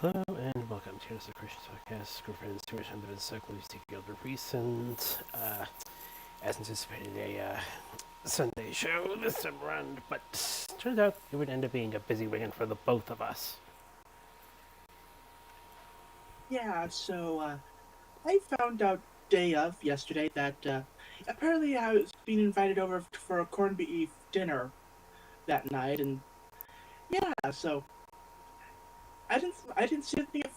Hello and welcome to Yoda Soda Creations podcast. Group friends who are under the circle who seek other recent, as anticipated, a Sunday show this time around, but turns out it would end up being a busy weekend for the both of us. Yeah, I found out day of yesterday that apparently I was being invited over for a corned beef dinner that night, and yeah, so I didn't see anything at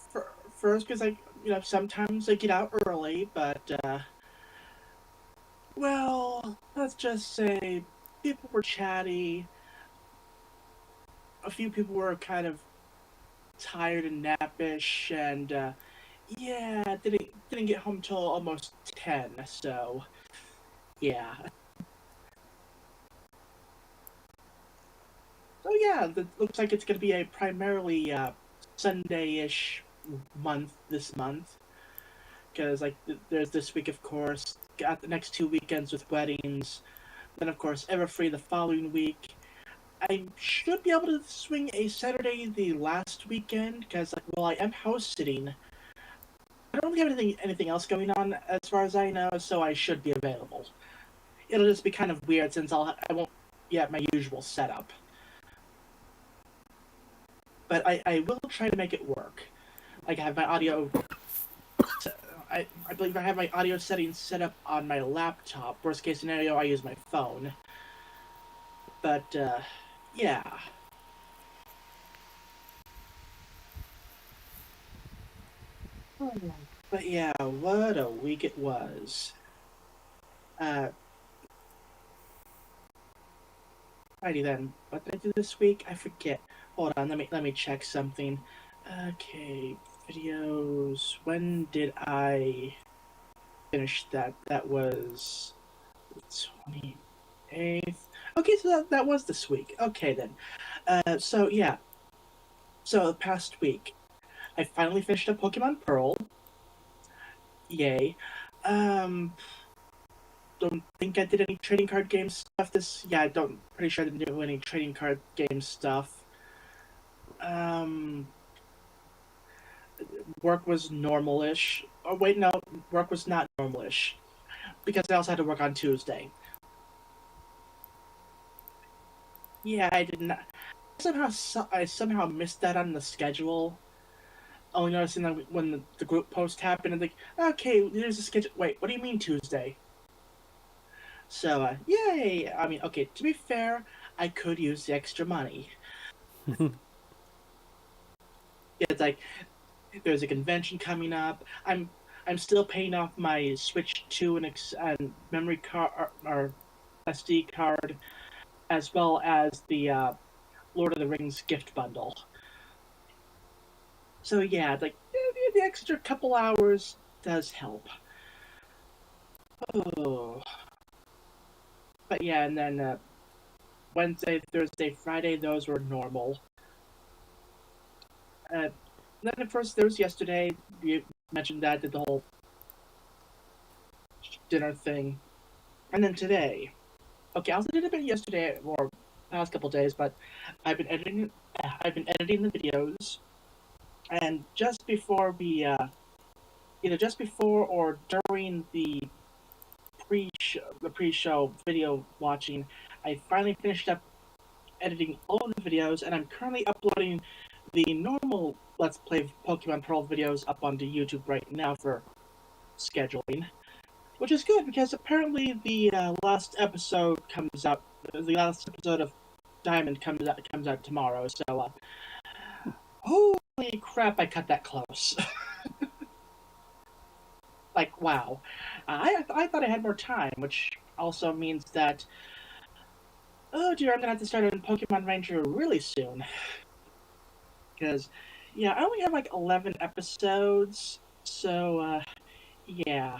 first because sometimes I get out early, but well, let's just say people were chatty. A few people were kind of tired and nappish, and yeah, didn't get home till almost 10. So yeah. So yeah, it looks like it's going to be a primarily Sunday-ish month this month, because there's this week, of course, got the next 2 weekends with weddings. Then of course, ever free the following week. I should be able to swing a Saturday the last weekend, because well, I am house sitting. I don't really have anything else going on as far as I know, so I should be available. It'll just be kind of weird since I won't be at my usual setup. But I will try to make it work. Like I have my audio. I believe I have my audio settings set up on my laptop. Worst case scenario, I use my phone. But yeah. But yeah, what a week it was. Uh, Alrighty then. What did I do this week? I forget. Hold on. Let me check something. Okay, videos. When did I finish that? That was 28th. Okay, so that was this week. Okay then. So yeah. So the past week, I finally finished up Pokemon Pearl. Yay. Um, don't think I did any trading card game stuff this. Yeah, I don't. Pretty sure I didn't do any trading card game stuff. Um, Work was normalish. Oh wait, no, work was not normalish because I also had to work on Tuesday. Yeah, I did not. I somehow missed that on the schedule. Only noticing that when the group post happened, and like, okay, there's a schedule. Wait, what do you mean Tuesday? So, yay! I mean, okay, to be fair, I could use the extra money. Yeah, it's like there's a convention coming up. I'm still paying off my Switch 2 and memory card or SD card, as well as the Lord of the Rings gift bundle. So yeah, like the extra couple hours does help. Oh, but yeah, and then Wednesday, Thursday, Friday, those were normal. Then of course there was yesterday. You mentioned that did the whole dinner thing, and then today. Okay, I also did a bit yesterday or past couple days, but I've been editing. I've been editing the videos, and just before either just before or during the pre-show video watching, I finally finished up editing all of the videos, and I'm currently uploading the normal Let's Play Pokemon Pearl videos up onto YouTube right now for scheduling, which is good because apparently the last episode comes out. The last episode of Diamond comes out tomorrow. So, holy crap! I cut that close. Like wow, I thought I had more time, which also means that oh dear, I'm gonna have to start on Pokemon Ranger really soon because yeah, I only have like 11 episodes, so yeah.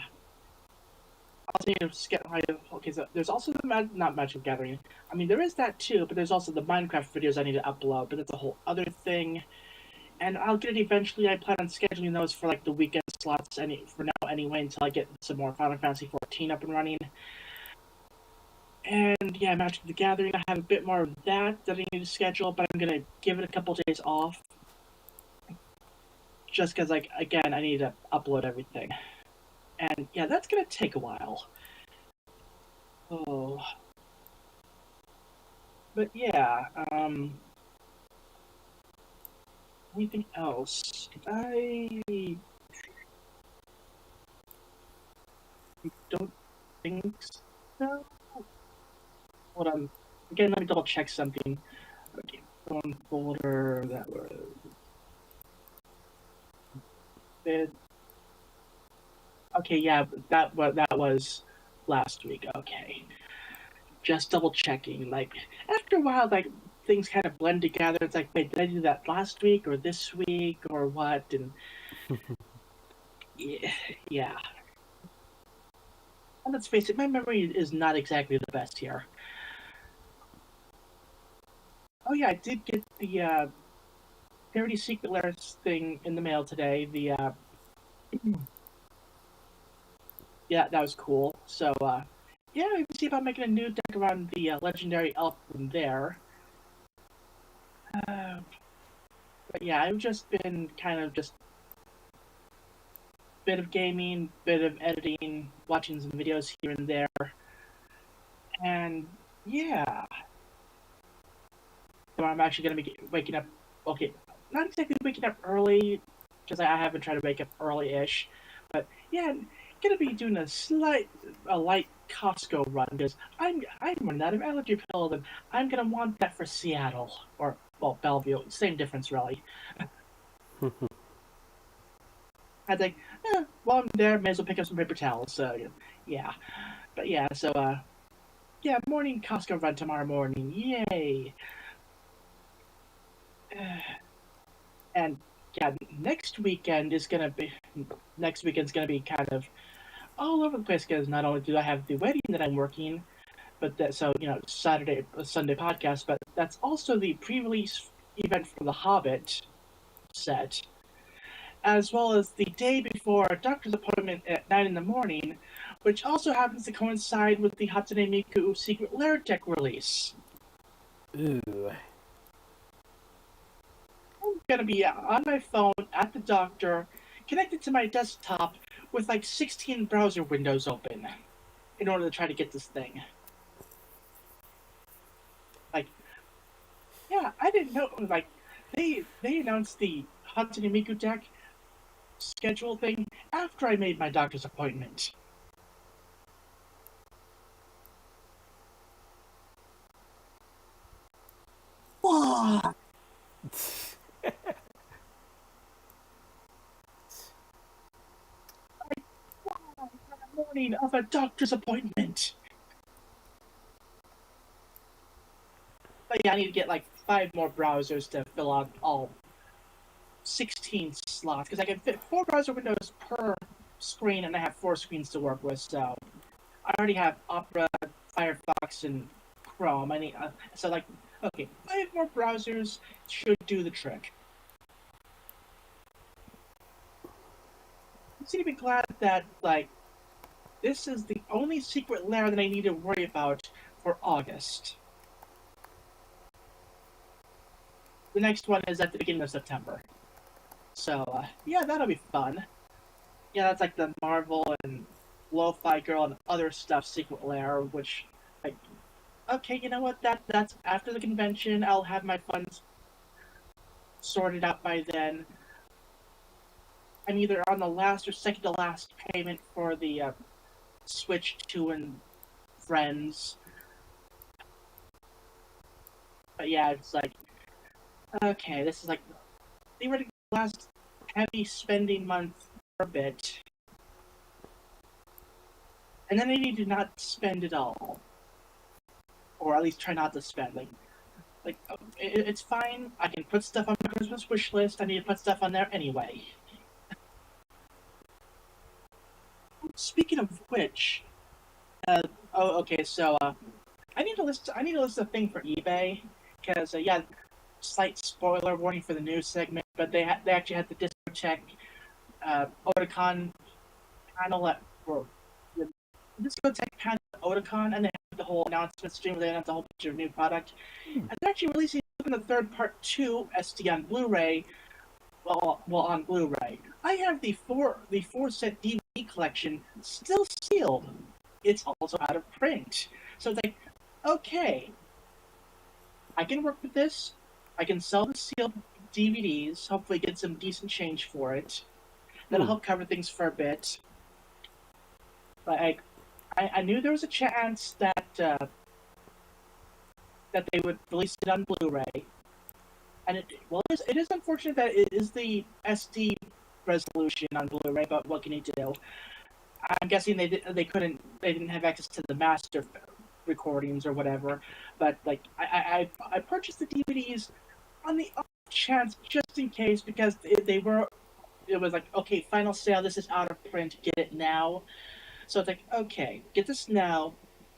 Also need to get my okay. So there's also the not Magic Gathering. I mean, there is that too, but there's also the Minecraft videos I need to upload. But that's a whole other thing. And I'll get it eventually. I plan on scheduling those for like the weekend slots. For now anyway, until I get some more Final Fantasy 14 up and running. And yeah, Magic the Gathering. I have a bit more of that I need to schedule, but I'm gonna give it a couple days off. just because, like, again, I need to upload everything. And yeah, that's gonna take a while. Oh. But yeah, anything else? I don't think so. Hold on. Again, let me double check something. Okay, phone folder, that was it. Okay, yeah, that was last week. Okay. Just double checking. Like, after a while, like, things kind of blend together. It's like, wait, did I do that last week or this week or what? And yeah, yeah. And let's face it, my memory is not exactly the best here. Oh yeah, I did get the Parody Secret Lairs thing in the mail today. The yeah, that was cool. So yeah, maybe see about making a new deck around the legendary elf from there. Uh, but yeah, I've just been kind of just bit of gaming, bit of editing, watching some videos here and there, and yeah, so I'm actually gonna be waking up. Okay, not exactly waking up early because I haven't tried to wake up early-ish, but yeah, gonna be doing a light Costco run because I'm running out of allergy pills and I'm gonna want that for Seattle or well Bellevue. Same difference really. I think, while I'm there, may as well pick up some paper towels. So yeah, but yeah, so yeah, morning Costco run tomorrow morning. Yay! And yeah, next weekend's gonna be kind of all over the place because not only do I have the wedding that I'm working, but that so Saturday Sunday podcast, but that's also the pre-release event for the Hobbit set, as well as the day before a doctor's appointment at 9 in the morning, which also happens to coincide with the Hatsune Miku Secret Lair deck release. Ooh. I'm gonna be on my phone at the doctor, connected to my desktop with like 16 browser windows open in order to try to get this thing. Like, yeah, I didn't know. Like, they announced the Hatsune Miku deck schedule thing after I made my doctor's appointment. What? Morning of a doctor's appointment. But yeah, I need to get like 5 more browsers to fill out all 16 slots because I can fit 4 browser windows per screen, and I have 4 screens to work with. So I already have Opera, Firefox, and Chrome. I need so like okay, 5 more browsers should do the trick. I'm to be glad that like this is the only secret lair that I need to worry about for August. The next one is at the beginning of September. So yeah, that'll be fun. Yeah, that's like the Marvel and Lo-Fi Girl and other stuff secret lair, which like okay, you know what? That's after the convention. I'll have my funds sorted out by then. I'm either on the last or second to last payment for the Switch 2 and Friends. But yeah, it's like okay, this is like theoretically the last heavy spending month for a bit. And then I need to not spend at all. Or at least try not to spend. Like it's fine. I can put stuff on my Christmas wish list. I need to put stuff on there anyway. Speaking of which, okay. So I need to list a thing for eBay because yeah, slight spoiler warning for the news segment, but they actually had the discotheque Otakon panel for the discotheque panel at Otakon, and they had the whole announcement stream where they announced a whole bunch of new product. And they're actually releasing the third part 2 SD on Blu-ray well, on Blu-ray. I have the four set DVD collection still sealed. It's also out of print. So it's like, okay, I can work with this. I can sell the sealed DVDs. Hopefully, get some decent change for it. That'll Hmm. help cover things for a bit. But I knew there was a chance that they would release it on Blu-ray, and it is unfortunate that it is the SD resolution on Blu-ray. But what can you do? I'm guessing they didn't have access to the master recordings or whatever. But like I purchased the DVDs on the off chance, just in case, because they were. It was like, okay, final sale. This is out of print. Get it now. So it's like, okay, get this now.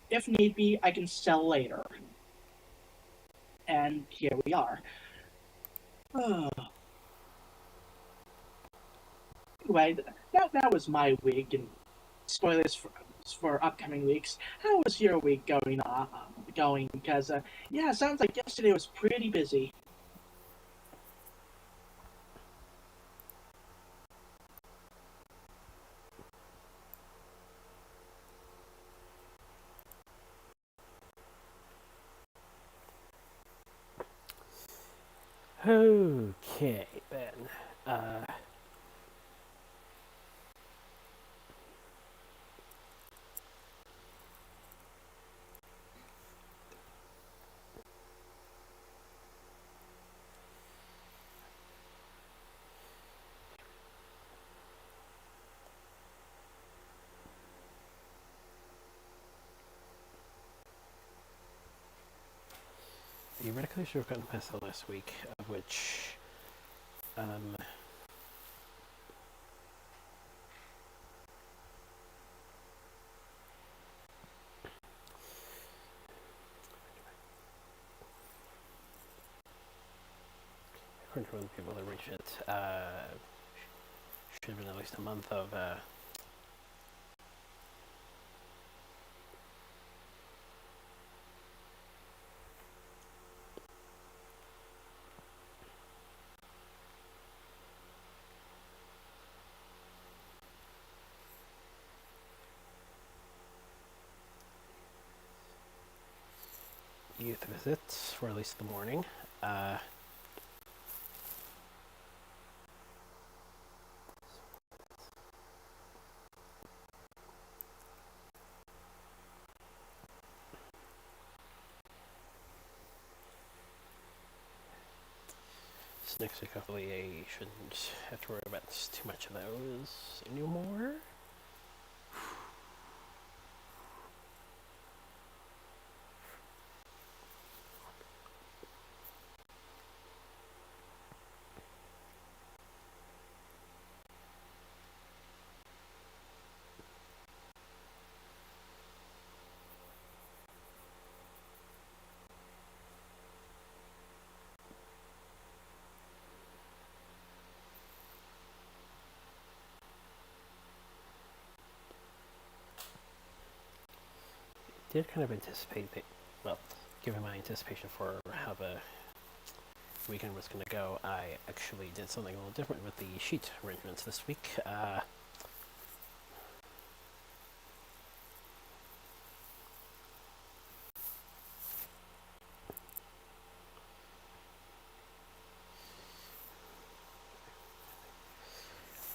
If need be, I can sell later. And here we are. Anyway, that was my week, and spoilers for upcoming weeks. How was your week going? Going? Because yeah, it sounds like yesterday was pretty busy. Okay, then. Theoretically, should have gotten past the last week, of which, um, according to other people that reach it, should have been at least a month of, youth visits for at least the morning. Uh, so next week, hopefully, I shouldn't have to worry about too much of those anymore. Did kind of anticipate that, well, given my anticipation for how the weekend was going to go, I actually did something a little different with the sheet arrangements this week. I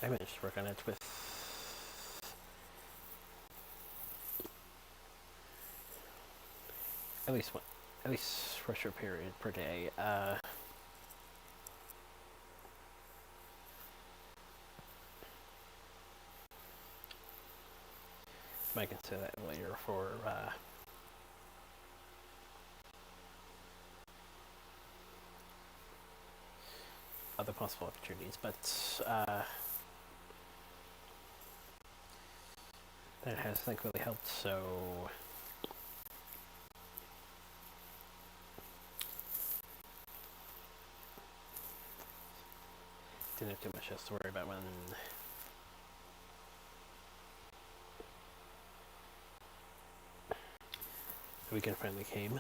managed to work on it with at least one, at least for a short period per day. Might consider that later for other possible opportunities, but that has, I think, really helped. So didn't have too much else to worry about when the weekend finally came.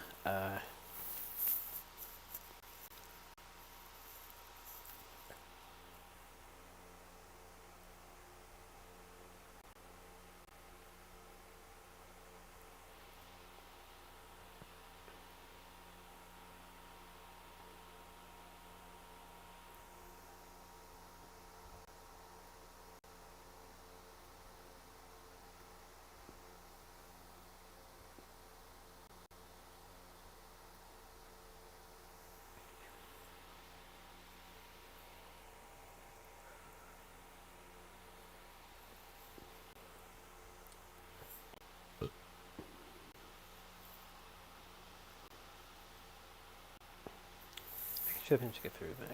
Actually, I managed to get through my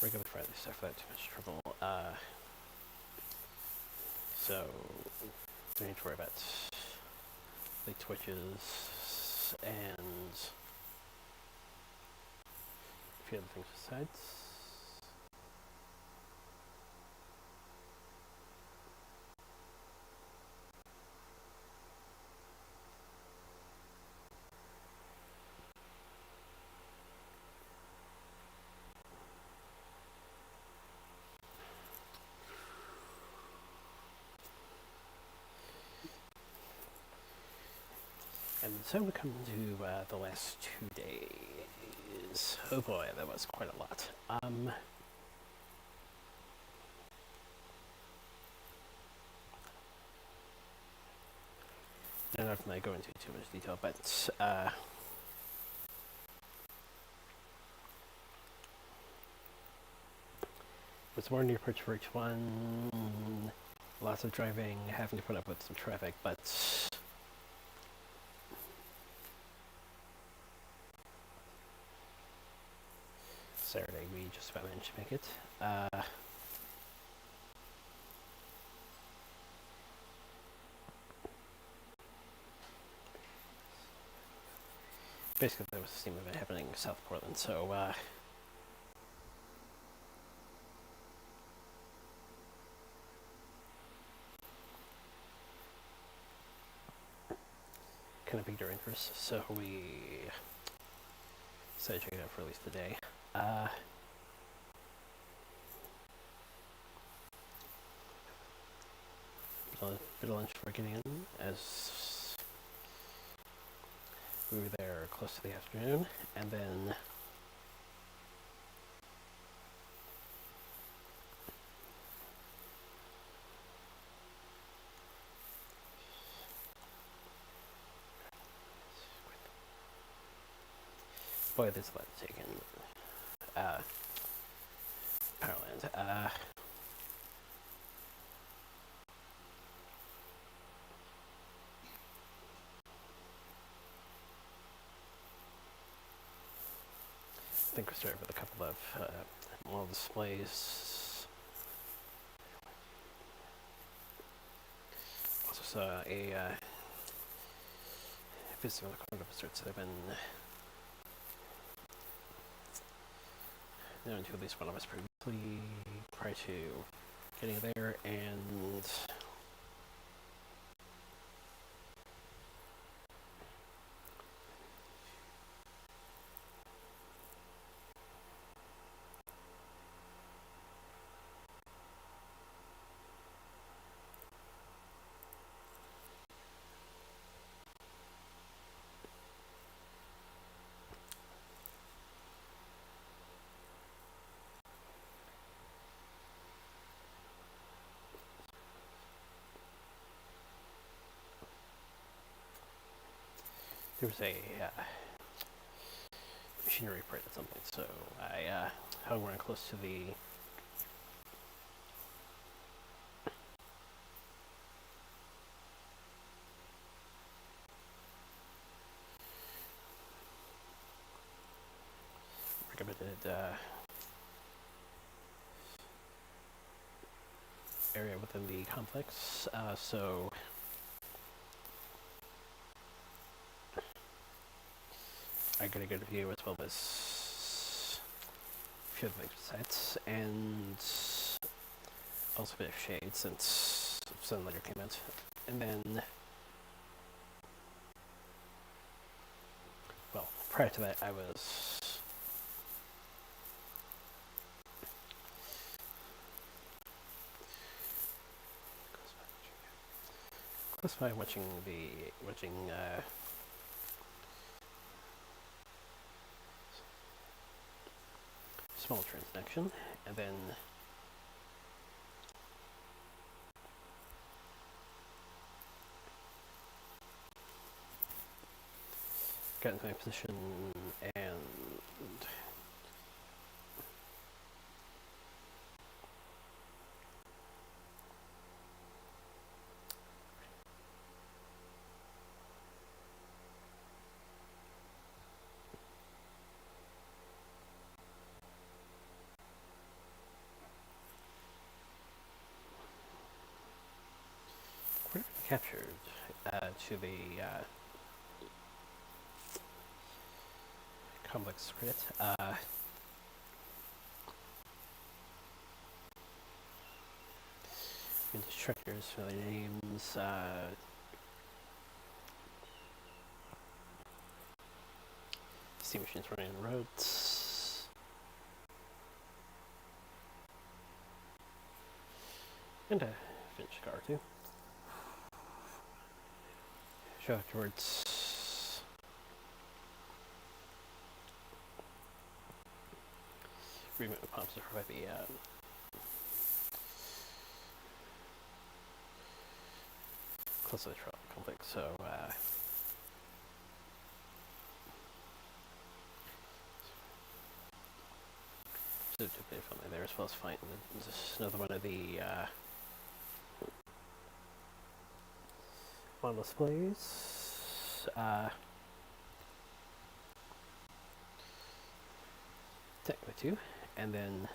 regular Friday stuff without too much trouble. So, don't need to worry about late twitches and a few other things besides. And so we come to the last 2 days. Oh boy, that was quite a lot. I'm not going to go into too much detail, but was more near approach for each one. Lots of driving, having to put up with some traffic, but Saturday we just about managed to make it. Basically, there was a steam event happening in South Portland, so kind of piqued our interest, so we decided to check it out for at least a day. A bit of lunch before getting in, as we were there close to the afternoon, and then boy, there's a lot to take in. Powerland. I think we started with a couple of mall displays. Also saw a visiting the comic book that I've been known to at least one of us previously prior to getting there, and there was a machinery parade at some point, so I hung around close to the recommended area within the complex, so I got a good view as well as a few other things besides, and also a bit of shade since sun later came out. And then, well, prior to that, I was close by watching small transaction, and then got into my position and captured to the complex credit. Instructors for their names. Steam machines running on the roads. And a finished car too. Show afterwards. Remove the pumps to provide the close to the trial conflict. So so to be friendly there as well as find just another one of the model displays. Technically two, and then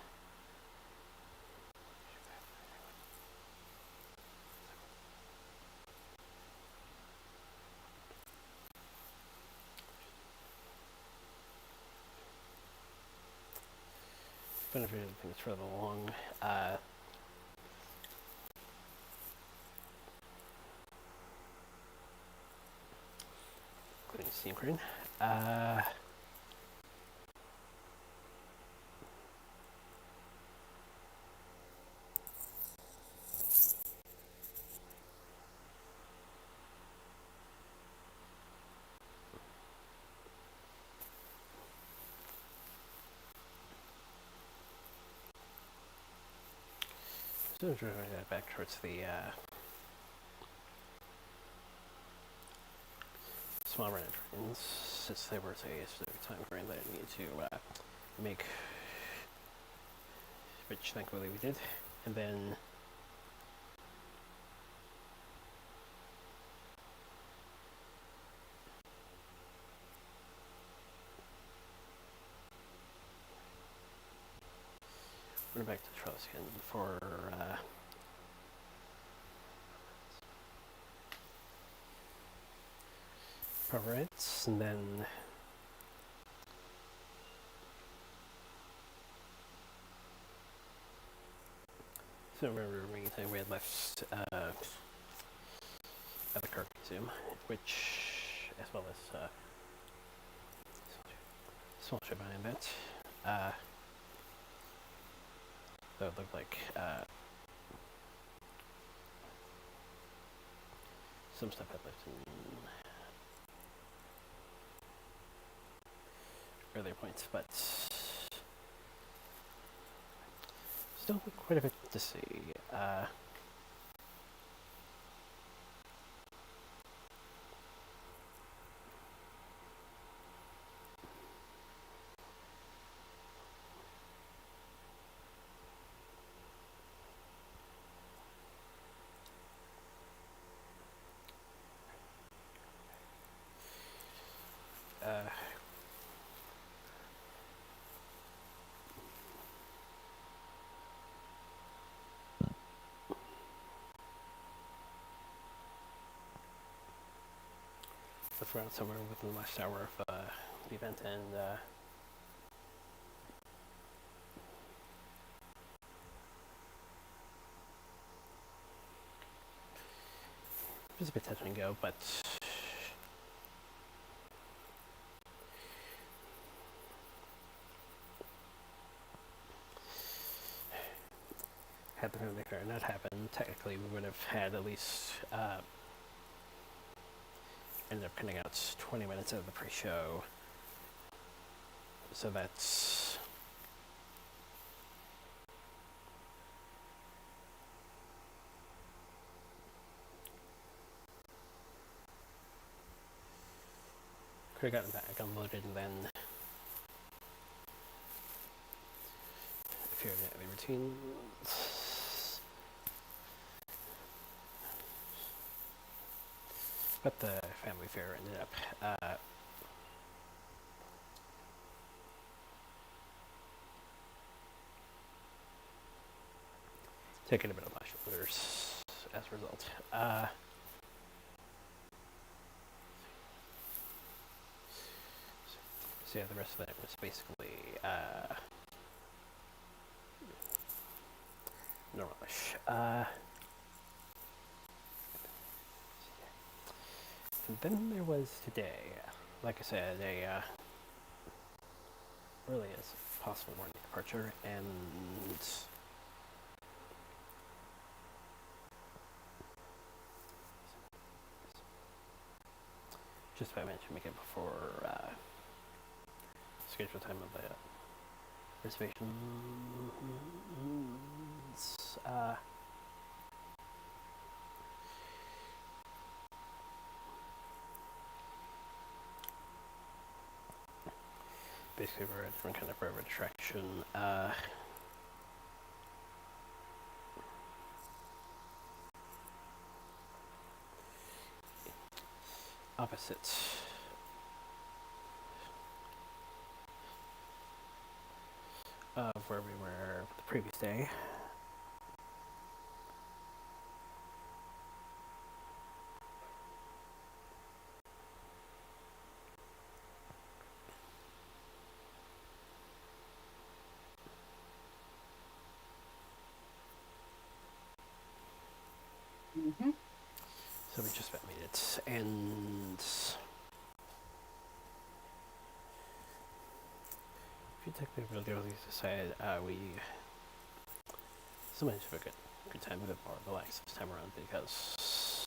benefit of things further along. Including steam crane. So drawing that back towards the small run trains, since there was a specific time frame that I needed to make, which thankfully we did, and then run back to Trelliskin for power rights, and then so remember we had left at the Kirk Museum, which, as well as small ship behind that, that would look like some stuff I left in earlier points, but still quite a bit to see. That's around somewhere within the last hour of the event, and it was a bit touch and go, but had the family fair not happened, technically we would have had at least ended up cutting out 20 minutes of the pre-show, so that's could have gotten back unloaded, and then a few of the routines, but the family fair ended up taking a bit of my shoulders as a result. So yeah, the rest of it was basically normalish. And then there was today, like I said, a really is possible morning departure, and just about managed to make it before scheduled time of the reservations. Basically, we're a different kind of road attraction. Opposite of where we were the previous day. Mm-hmm. So we just about made it, and if you take the really aside, we still managed to have a good time, a bit more relaxed this time around because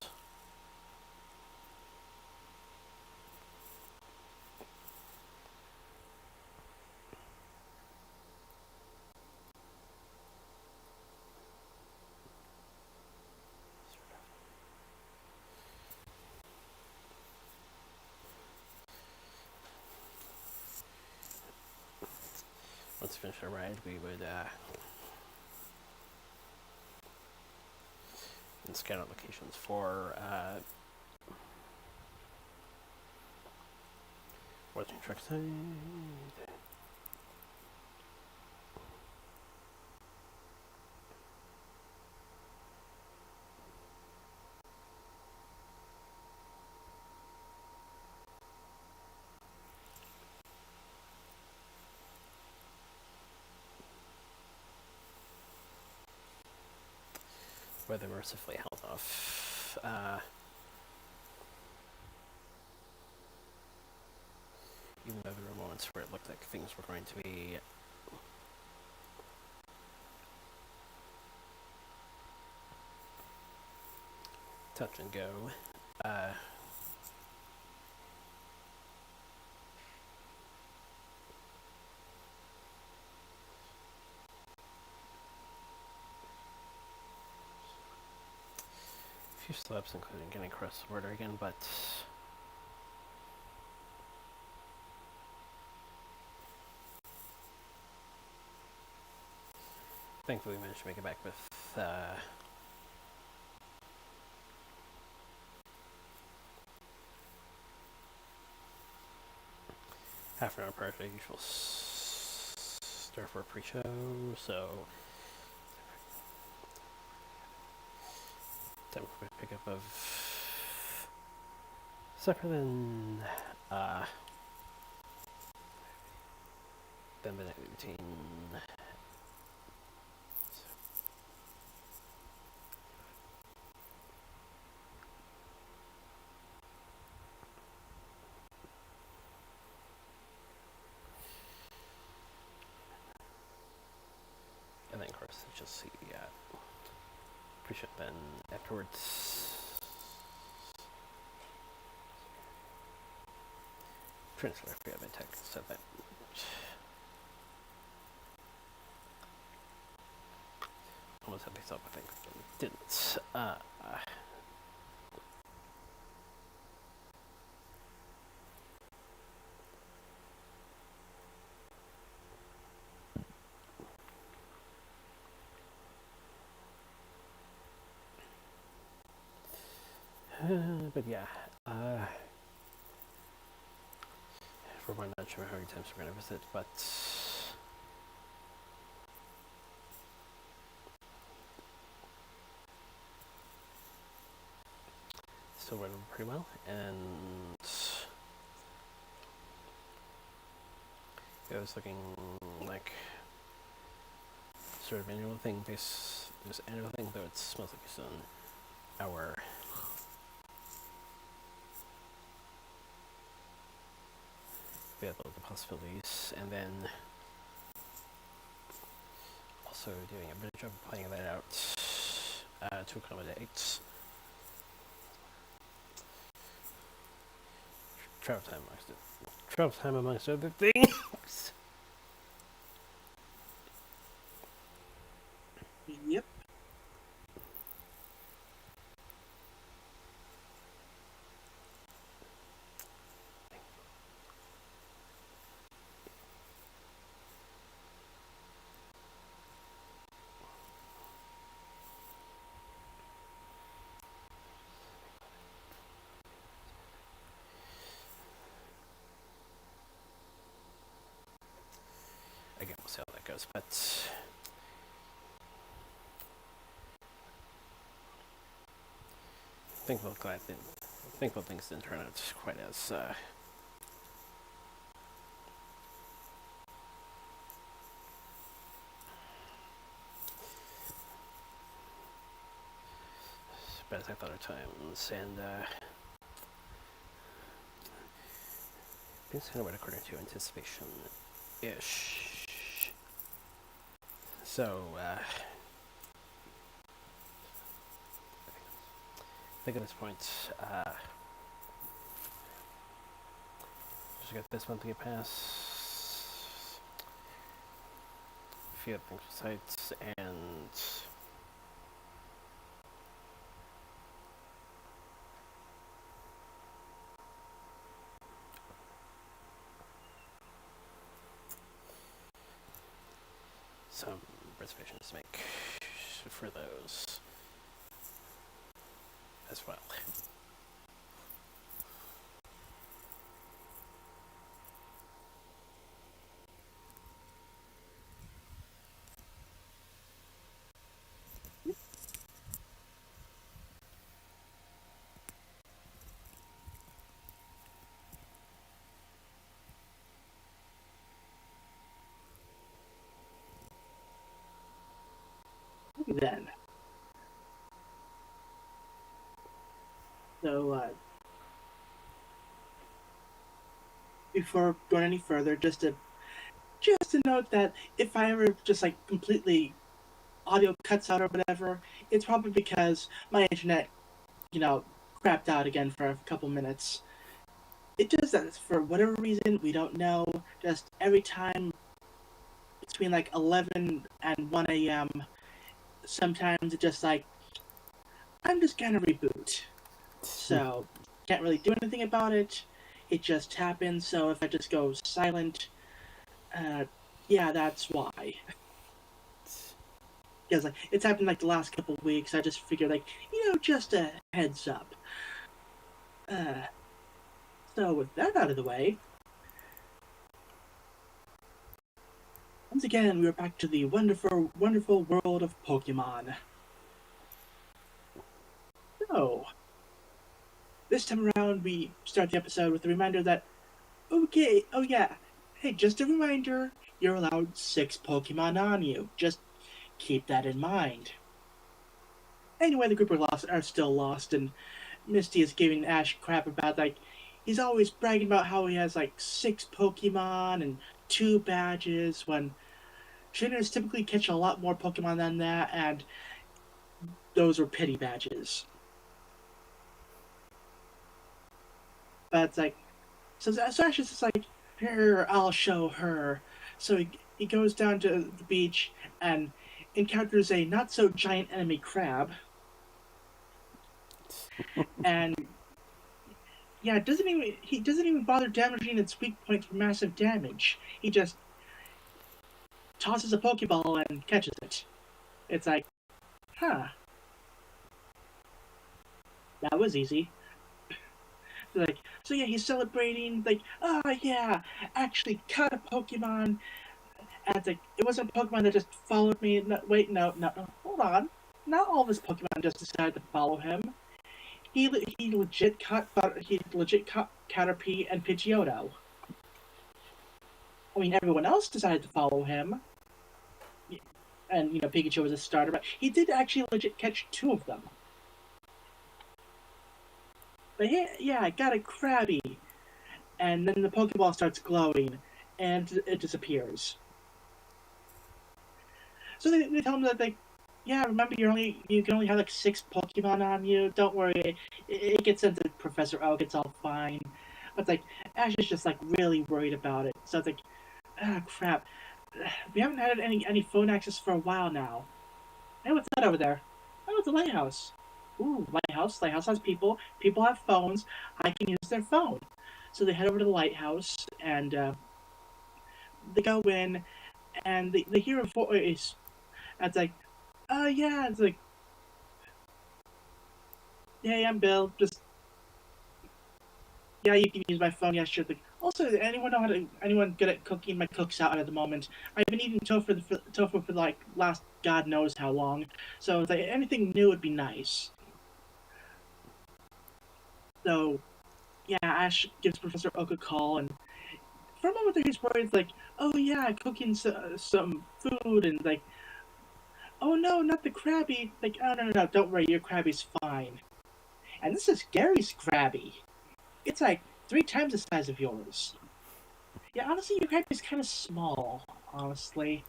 once we finished our ride, we would scan out locations for watching truck side. Where they mercifully held off. Even though there were moments where it looked like things were going to be touch and go. A few slopes, including getting across the border again, but thankfully we managed to make it back with half an hour prior to the usual start for a pre-show, so time for a quick pickup of supper, then the night routine. And then, of course, just see pre-show then afterwards. Transfer if we have a tech, so that almost had these up, I think, but we didn't. But yeah, we're not sure how many times we're going to visit, but still running pretty well, and was looking like sort of annual thing. This annual thing, though it smells like it's on our available possibilities, and then also doing a better job of planning that out to accommodate travel time amongst other things. Yep. Again, we'll see how that goes, but thankful things didn't turn out quite as bad as I thought at times, and things kind of went according to anticipation-ish. So, I think at this point, just got this monthly pass, a few other sites, and some reservations to make for those as well. Then. So, before going any further, just to note that if I ever just like completely audio cuts out or whatever, it's probably because my internet, crapped out again for a couple minutes. It does that for whatever reason, we don't know. Just every time between like 11 and 1 a.m., sometimes it just like, I'm just gonna reboot. So, can't really do anything about it. It just happens, so if I just go silent, yeah, that's why. Because like, it's happened like the last couple of weeks, I just figured like, just a heads up. So with that out of the way, once again, we are back to the wonderful, wonderful world of Pokemon. So, this time around, we start the episode with a reminder that, okay, oh yeah, hey, just a reminder, you're allowed 6 Pokemon on you. Just keep that in mind. Anyway, the group are still lost, and Misty is giving Ash crap about, like, he's always bragging about how he has, like, 6 Pokemon and 2 badges, when trainers typically catch a lot more Pokemon than that, and those were pity badges. But it's like, so Ash is just like, here, I'll show her. So he goes down to the beach and encounters a not-so-giant enemy crab. And yeah, he doesn't even bother damaging its weak point for massive damage. He just tosses a Pokeball and catches it. It's like, huh. That was easy. Like, so yeah, he's celebrating, like, oh yeah, actually caught a Pokemon. And it's like, it wasn't a Pokemon that just followed me. No, wait, no, hold on. Not all of his Pokemon just decided to follow him. He legit caught Caterpie and Pidgeotto. I mean, everyone else decided to follow him, and Pikachu was a starter, but he did actually legit catch 2 of them. But yeah, I got a Krabby, and then the Pokeball starts glowing, and it disappears. So they tell him that yeah, remember you can only have like 6 Pokemon on you. Don't worry, it gets sent to Professor Oak. It's all fine. But it's like Ash is just like really worried about it. So it's like, ah, crap. We haven't had any phone access for a while now. Hey, what's that over there? Oh, it's a lighthouse. Ooh, lighthouse. Lighthouse has people. People have phones. I can use their phone. So they head over to the lighthouse and they go in and they hear a voice. And it's like, oh yeah. It's like, hey, I'm Bill. Just yeah, you can use my phone. Yeah, sure. Also, anyone good at cooking? My cook's out at the moment. I've been eating tofu for like last God knows how long. So it's like anything new would be nice. So yeah, Ash gives Professor Oak a call, and for a moment there he's worried, like, oh yeah, cooking some food, and like, oh no, not the Krabby. Like, oh no, don't worry, your Krabby's fine. And this is Gary's Krabby. It's like 3 times the size of yours. Yeah, honestly, your Krabby's kind of small, honestly.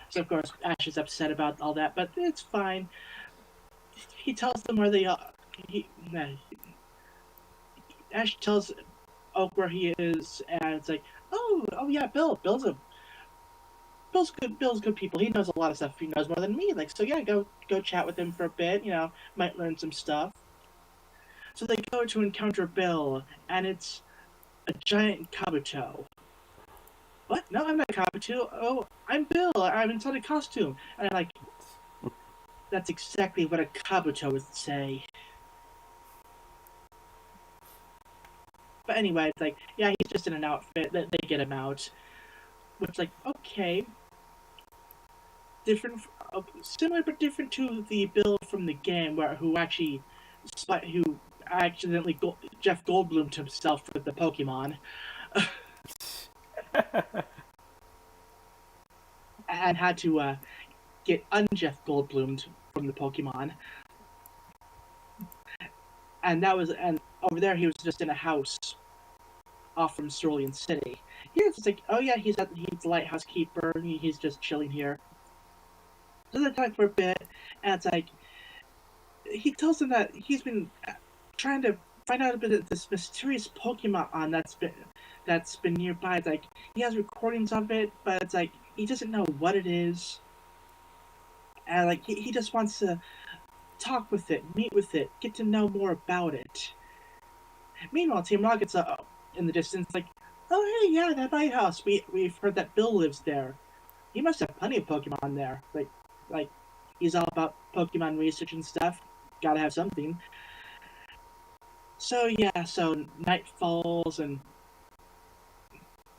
So of course Ash is upset about all that, but it's fine. He tells them where they are. Ash tells Oak where he is, and it's like, oh yeah, Bill's good. Bill's good people. He knows a lot of stuff. He knows more than me. Like, so yeah, go chat with him for a bit. Might learn some stuff. So they go to encounter Bill, and it's a giant Kabuto. What? No, I'm not Kabuto. Oh, I'm Bill. I'm inside a costume. And I'm like, that's exactly what a Kabuto would say. But anyway, it's like, yeah, he's just in an outfit. They get him out. Which, like, okay, different, similar but different to the Bill from the game, who accidentally Jeff Goldblumed himself with the Pokemon, and had to get un-Jeff Goldblumed from the Pokemon, and over there he was just in a house off from Cerulean City. Here it's like, oh yeah, he's the lighthouse keeper. He's just chilling here. So they talk for a bit, and it's like he tells them that he's been trying to find out a bit of this mysterious Pokemon that's been nearby. It's like he has recordings of it, but it's like he doesn't know what it is, and like he just wants to talk with it, meet with it, get to know more about it. Meanwhile, Team Rocket's in the distance, like, oh hey, yeah, that lighthouse. We've heard that Bill lives there. He must have plenty of Pokemon there. Like he's all about Pokemon research and stuff. Gotta have something. So yeah, so night falls and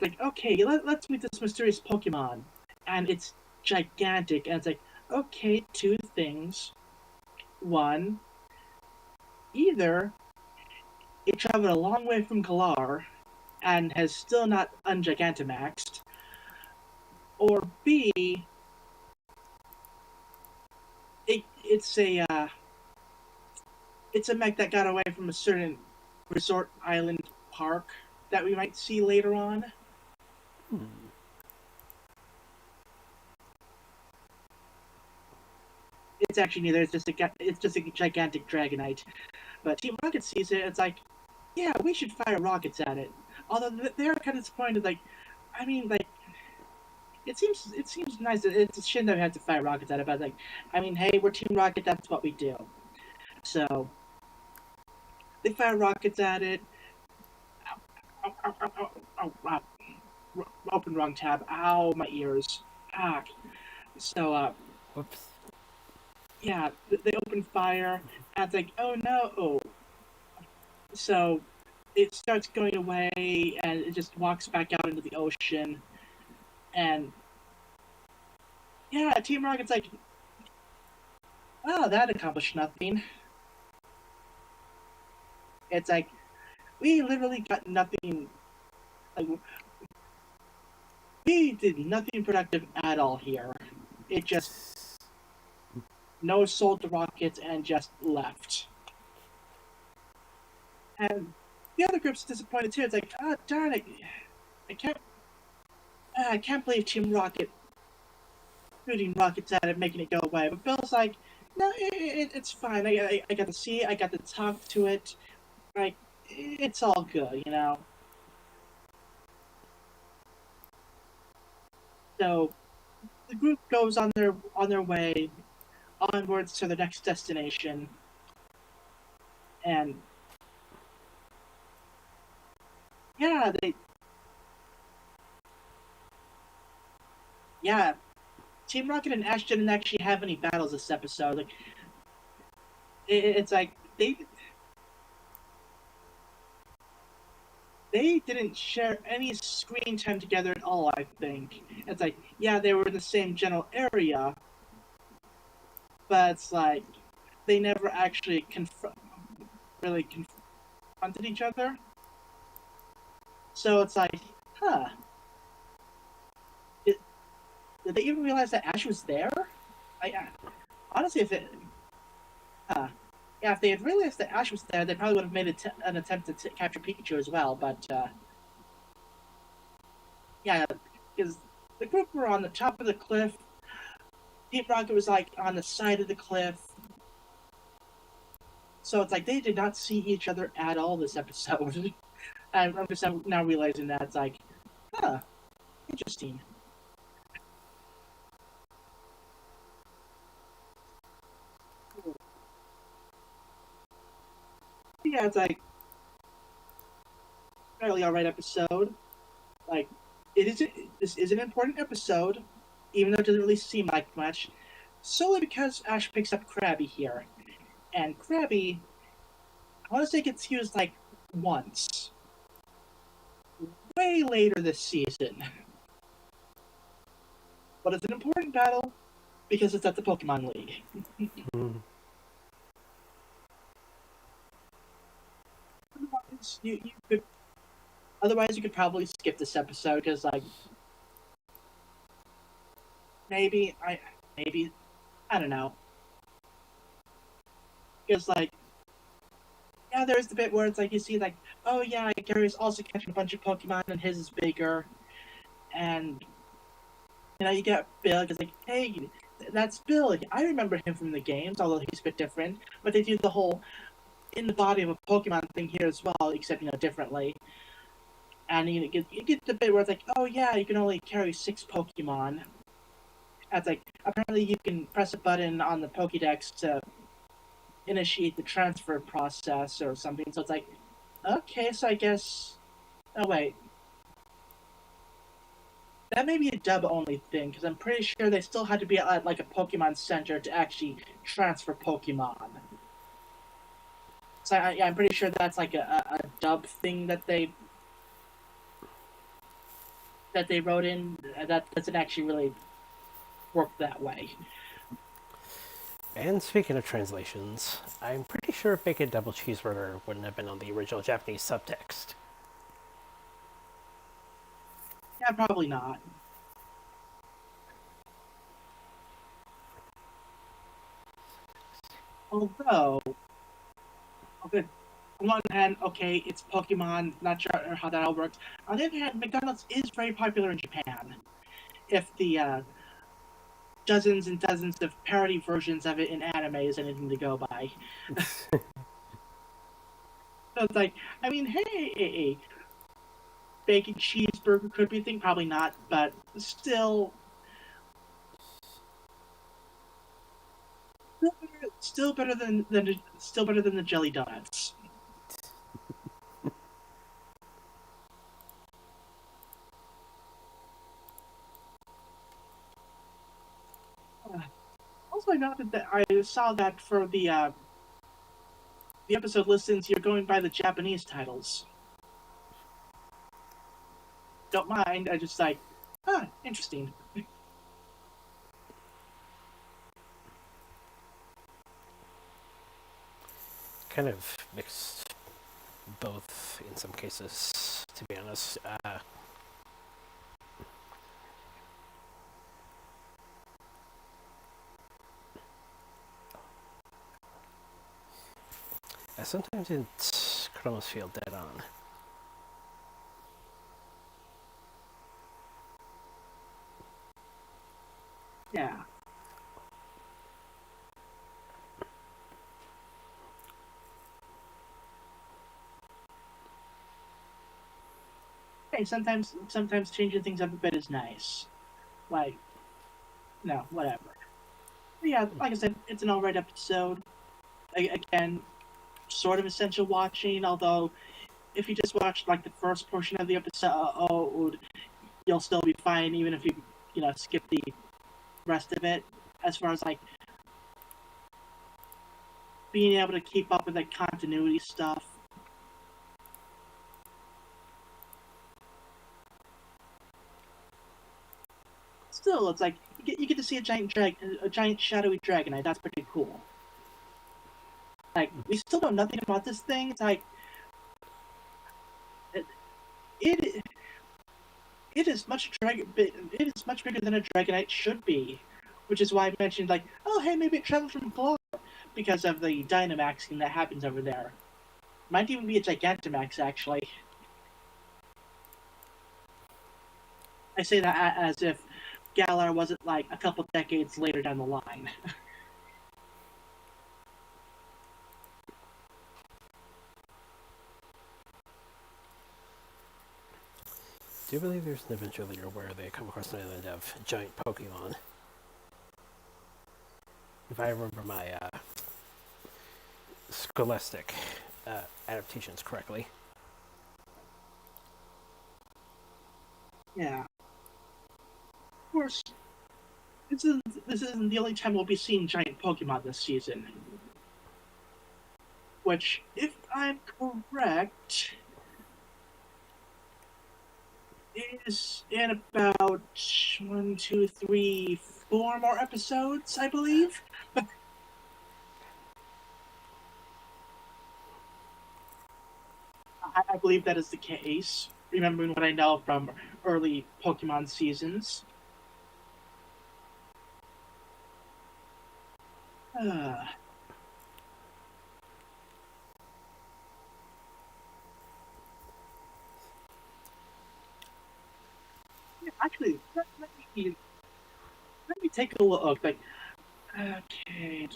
like, okay, let's meet this mysterious Pokemon, and it's gigantic, and it's like, okay, 2 things. One, either it traveled a long way from Galar and has still not ungigantamaxed, or B, it's a mech that got away from a certain resort island park that we might see later on. It's actually neither. It's just a gigantic Dragonite. But Team Rocket sees it. It's like, yeah, we should fire rockets at it. Although they're kind of disappointed. Like, I mean, like, it seems nice. It's a shame that we have to fire rockets at it. But like, I mean, hey, we're Team Rocket. That's what we do. So they fire rockets at it. Ow, ow, ow, ow, ow, ow. Open wrong tab. Ow, my ears. Ah. So Whoops. yeah, they open fire, and it's like, oh no. So it starts going away, and it just walks back out into the ocean, and yeah, Team Rocket's like, oh, that accomplished nothing. It's like, we literally got nothing. Like, he did nothing productive at all here. It just no sold the rockets and just left. And the other group's disappointed too. It's like, oh darn it, I can't, I can't believe Team Rocket shooting rockets at it, making it go away. But Bill's like, no, it's fine. I got to see it. I got to talk to it. Like, it's all good, you know. So the group goes on their way onwards to the next destination, and yeah, yeah, Team Rocket and Ash didn't actually have any battles this episode. Like, it's like they didn't share any screen time together at all. I think it's like, yeah, they were in the same general area, but it's like they never actually really confronted each other. So it's like, huh? Did, did they even realize that Ash was there? Honestly, if it, yeah, if they had realized that Ash was there, they probably would have made an attempt to capture Pikachu as well. But yeah, because the group were on the top of the cliff. Team Rocket was like on the side of the cliff. So it's like they did not see each other at all this episode. I'm just now realizing that it's like, huh, interesting. Yeah, it's like fairly alright episode. Like, this is an important episode, even though it doesn't really seem like much, solely because Ash picks up Krabby here, and Krabby, I want to say, gets used like once, way later this season. But it's an important battle because it's at the Pokemon League. You could otherwise you could probably skip this episode because like maybe I don't know, because like yeah, there's the bit where it's like you see like, oh yeah, Gary's also catching a bunch of Pokemon and his is bigger, and you know you get Bill because like, hey, that's Bill. I remember him from the games, although he's a bit different. But they do the whole in the body of a Pokemon thing here as well, except differently. And you get the bit where it's like, oh yeah, you can only carry 6 Pokemon. It's like apparently you can press a button on the Pokédex to initiate the transfer process or something. So it's like, okay, so I guess. Oh wait, that may be a dub only thing because I'm pretty sure they still had to be at like a Pokemon Center to actually transfer Pokemon. So I'm pretty sure that's like a dub thing that they wrote in that doesn't actually really work that way. And speaking of translations, I'm pretty sure Bacon Double Cheeseburger wouldn't have been on the original Japanese subtext. Yeah, probably not. Although, okay, on one hand, okay, it's Pokemon, not sure how that all works. On the other hand, McDonald's is very popular in Japan. If the dozens and dozens of parody versions of it in anime is anything to go by. So it's like, I mean, hey, bacon cheeseburger could be a thing, probably not, but still better than the jelly donuts. Also, I noted that I saw that for the episode listens, you're going by the Japanese titles. Don't mind. I just like, interesting. Kind of mixed both in some cases, to be honest. sometimes it could almost feel dead on. Yeah. Hey, sometimes changing things up a bit is nice. Like, no, whatever. But yeah, like I said, it's an alright episode. Again, sort of essential watching, although if you just watch like the first portion of the episode, you'll still be fine even if you skip the rest of it. As far as like being able to keep up with like continuity stuff. Still, it's like you get to see a giant shadowy dragonite. That's pretty cool. Like we still know nothing about this thing. It's like it it is much bigger than a dragonite should be, which is why I mentioned like, oh hey, maybe it traveled from Florida because of the Dynamaxing that happens over there. Might even be a Gigantamax actually. I say that as if Galar wasn't like a couple decades later down the line. Do you believe there's an adventure later where they come across an island of giant Pokemon? If I remember my Scholastic adaptations correctly. Yeah. Of course, this isn't the only time we'll be seeing giant Pokemon this season. Which, if I'm correct, is in about 1, 2, 3, 4 more episodes, I believe. I believe that is the case. Remembering what I know from early Pokemon seasons. Uh, actually, let me take a look. Like, okay.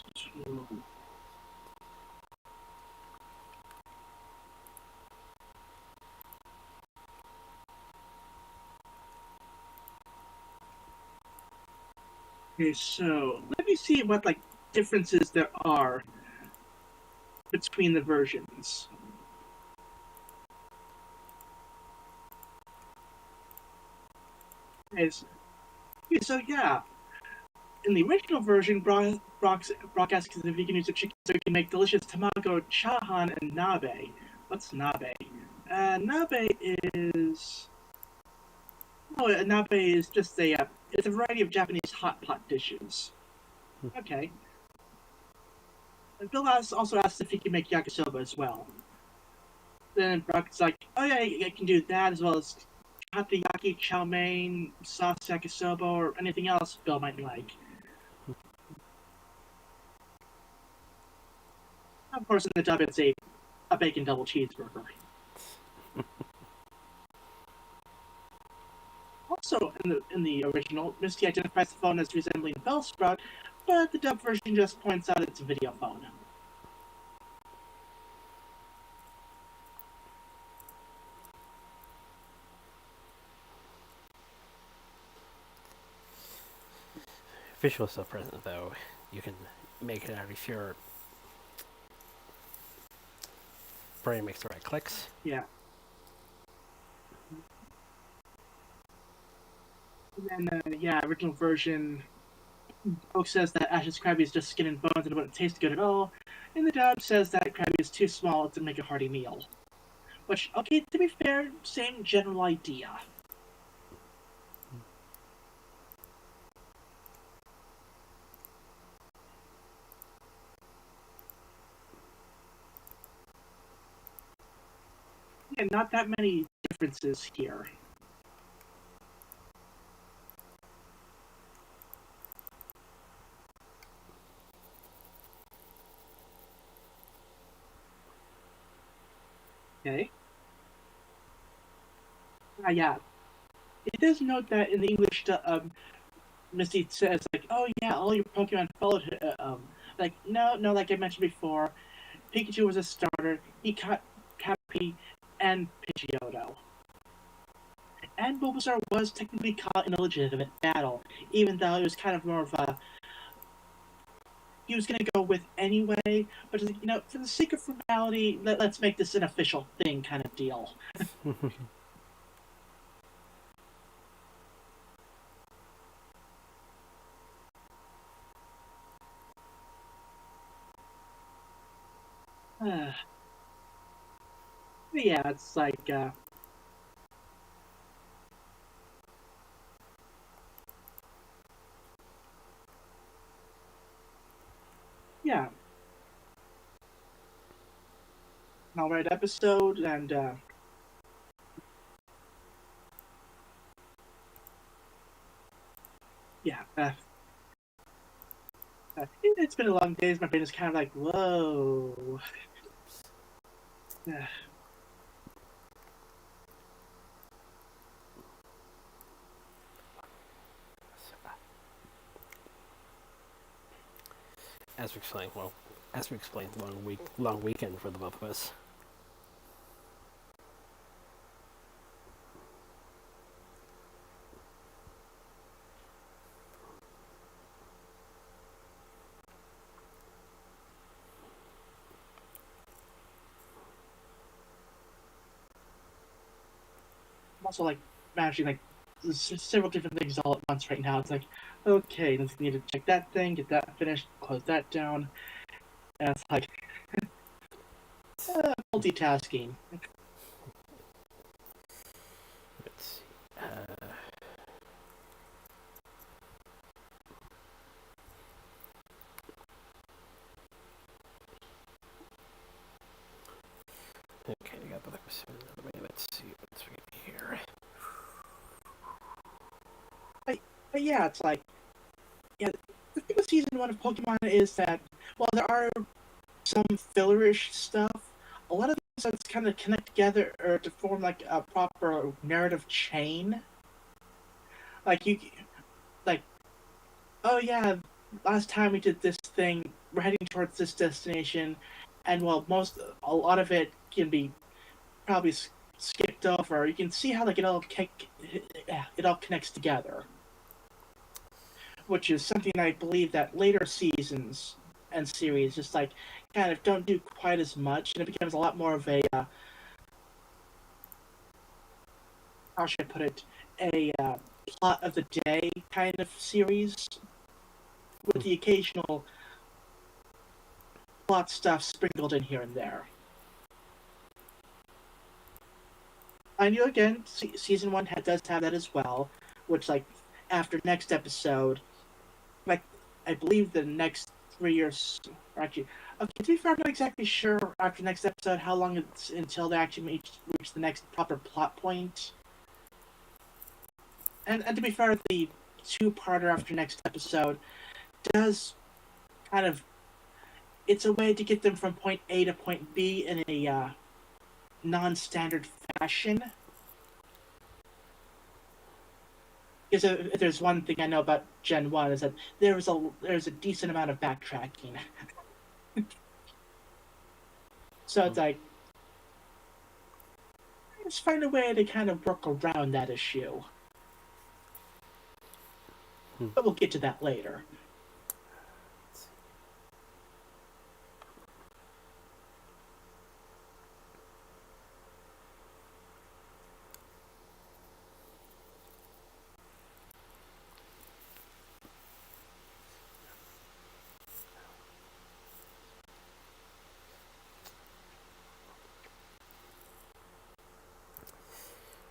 Okay, so let me see what like differences there are between the versions. Okay, so yeah, in the original version, Brock asks if he can use a chicken so he can make delicious tamago chahan and nabe. What's nabe? Nabe is nabe is just it's a variety of Japanese hot pot dishes. Okay. And Bill also asks if he can make yakisoba as well. Then Brock's like, oh yeah, I can do that as well as takoyaki, chow mein, sauce yakisoba, or anything else Bill might like. Of course, in the dub, it's a bacon double cheeseburger. Also, in the original, Misty identifies the phone as resembling a Bellsprout, but the dub version just points out it's a video phone. Visual still present though. You can make it out if your brain makes the right clicks. Yeah. And then, original version, Oak says that Ash's Krabby is just skin and bones and it wouldn't taste good at all. And the dub says that Krabby is too small to make a hearty meal. Which, okay, to be fair, same general idea. Yeah, not that many differences here. Yeah. It does note that in the English, Misty says like, "Oh yeah, all your Pokemon followed." Like no, like I mentioned before, Pikachu was a starter. He caught Caterpie and Pidgeotto. And Bulbasaur was technically caught in a legitimate battle, even though it was kind of more of a he was going to go with anyway. But for the sake of formality, let's make this an official thing, kind of deal. Yeah, it's like yeah, an alright episode, and yeah, it's been a long day. My brain is kind of like, whoa. As we explained, long weekend for the both of us. I'm also like managing like several different things all at once right now. It's like, okay, let's need to check that thing, get that finished, close that down, and it's like multitasking. Let's see. Okay, I got the episode out of the way. Let's see what's here. But yeah, it's like, yeah, the thing with season 1 of Pokemon is that while there are some fillerish stuff, a lot of the episodes kind of connect together or to form like a proper narrative chain. Like like, oh yeah, last time we did this thing, we're heading towards this destination, and while a lot of it can be probably skipped over, you can see how like it all connects together, which is something I believe that later seasons and series just like kind of don't do quite as much, and it becomes a lot more of a how should I put it, a plot of the day kind of series with the occasional plot stuff sprinkled in here and there. I knew again, season 1 does have that as well, which like after next episode, like I believe the next 3 years, or actually, okay, to be fair, I'm not exactly sure after next episode how long it's until they actually reach the next proper plot point. And to be fair, the two-parter after next episode does kind of it's a way to get them from point A to point B in a non-standard fashion. Because if there's one thing I know about Gen 1 is that there's a decent amount of backtracking. So it's like, let's find a way to kind of work around that issue. But we'll get to that later.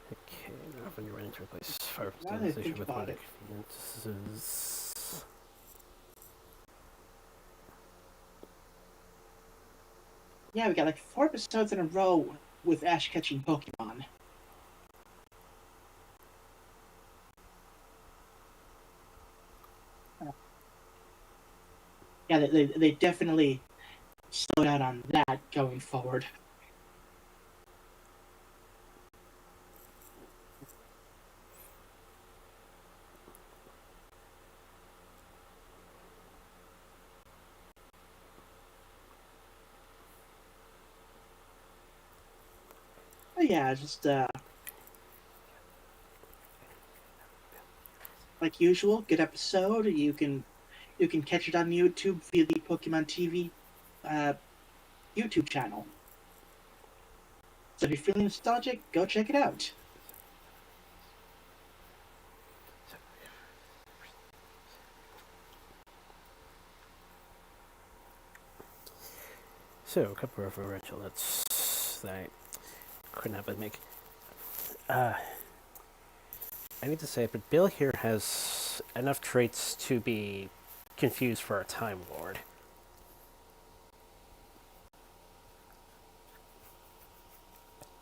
Okay, now when you run into a place far from Now that I civilization think with about modern it. conveniences. Yeah, we got like 4 episodes in a row with Ash catching Pokemon. Yeah, they definitely slowed out on that going forward. yeah, just like usual, good episode. You can catch it on YouTube via the Pokemon TV uh, YouTube channel. So if you're feeling nostalgic, go check it out. So, a couple of original notes that I couldn't help but make. Uh, I need to say, but Bill here has enough traits to be confused for a Time Lord.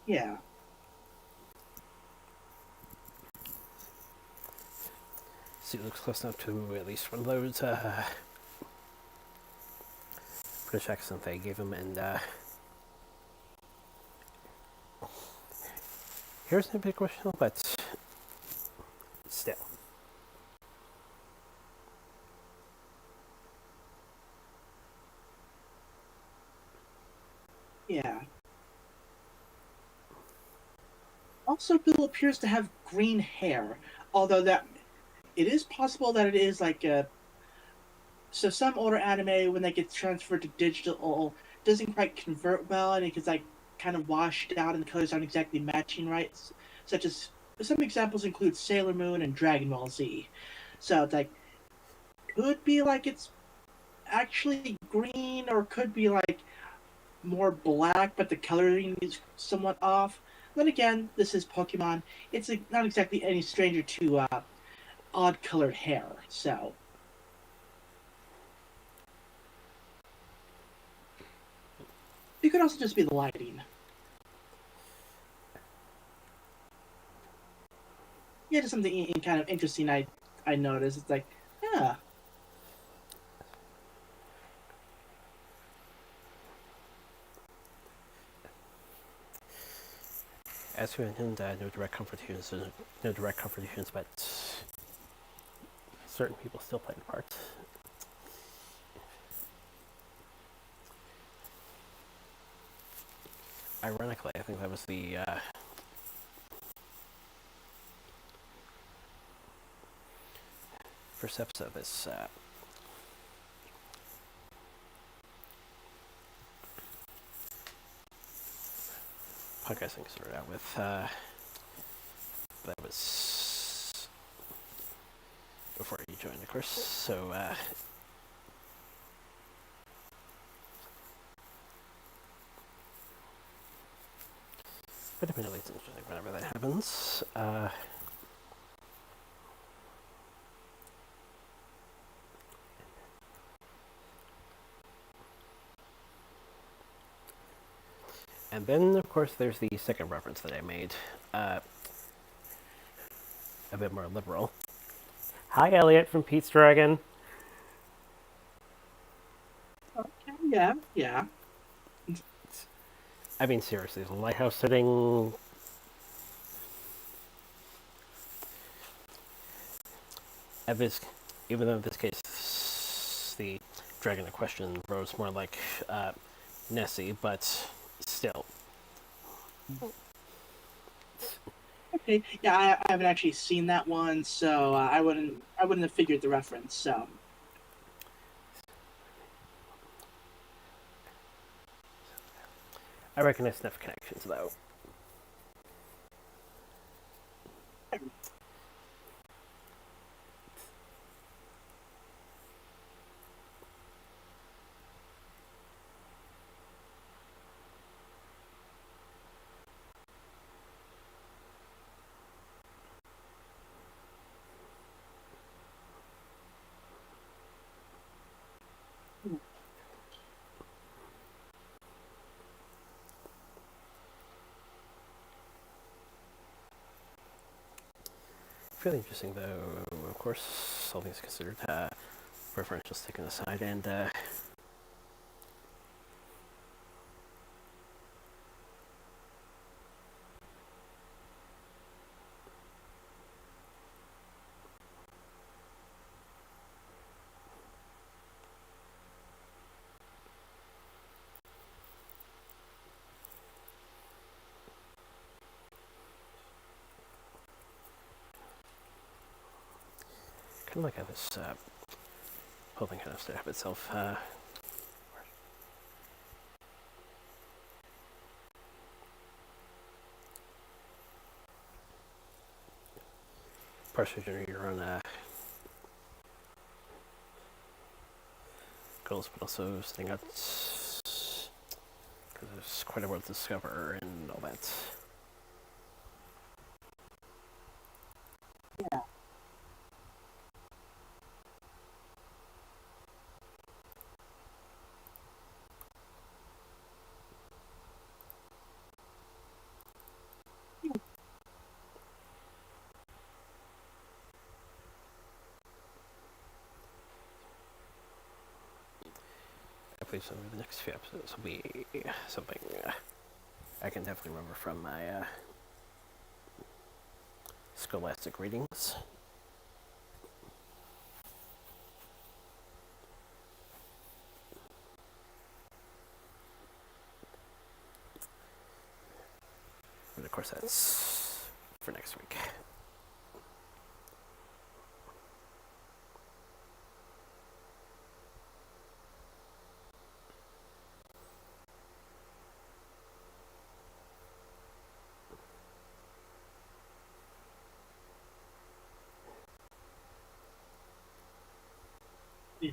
Yeah. So he looks close enough to at least one of those British accent they gave him, and here's a big question, but still. Yeah. Also, Bill appears to have green hair, although that it is possible that it is like a. So some older anime, when they get transferred to digital, doesn't quite convert well, and it gets like kind of washed out, and the colors aren't exactly matching right. Such as some examples include Sailor Moon and Dragon Ball Z. So it's like could be like it's actually green, or could be like more black, but the coloring is somewhat off. Then again, this is Pokemon. It's not exactly any stranger to odd colored hair. So it could also just be the lighting. Yeah, just something kind of interesting. I noticed. It's like, yeah, As we mentioned, no direct confrontations, but certain people still play the part. Ironically, I think that was the first episode of this podcasting started out with. That was before you joined, of course. So, but admittedly, it's interesting whenever that happens. And then, of course, there's the second reference that I made. A bit more liberal. Hi, Elliot from Pete's Dragon. okay, yeah, yeah. I mean, seriously, the Lighthouse setting. At this, even though in this case, the dragon in question rose more like Nessie, but still. Okay, yeah. I haven't actually seen that one, so I wouldn't have figured the reference. So I recognize enough connections, though. Fairly interesting, though, of course, all things considered, preferentials taken aside, and kind of like how this whole thing kind of set up itself. Partially your own goals, but also setting up because there's quite a world to discover and all that. Yeah. I believe some of the next few episodes will be something I can definitely remember from my scholastic readings. But of course, that's for next week.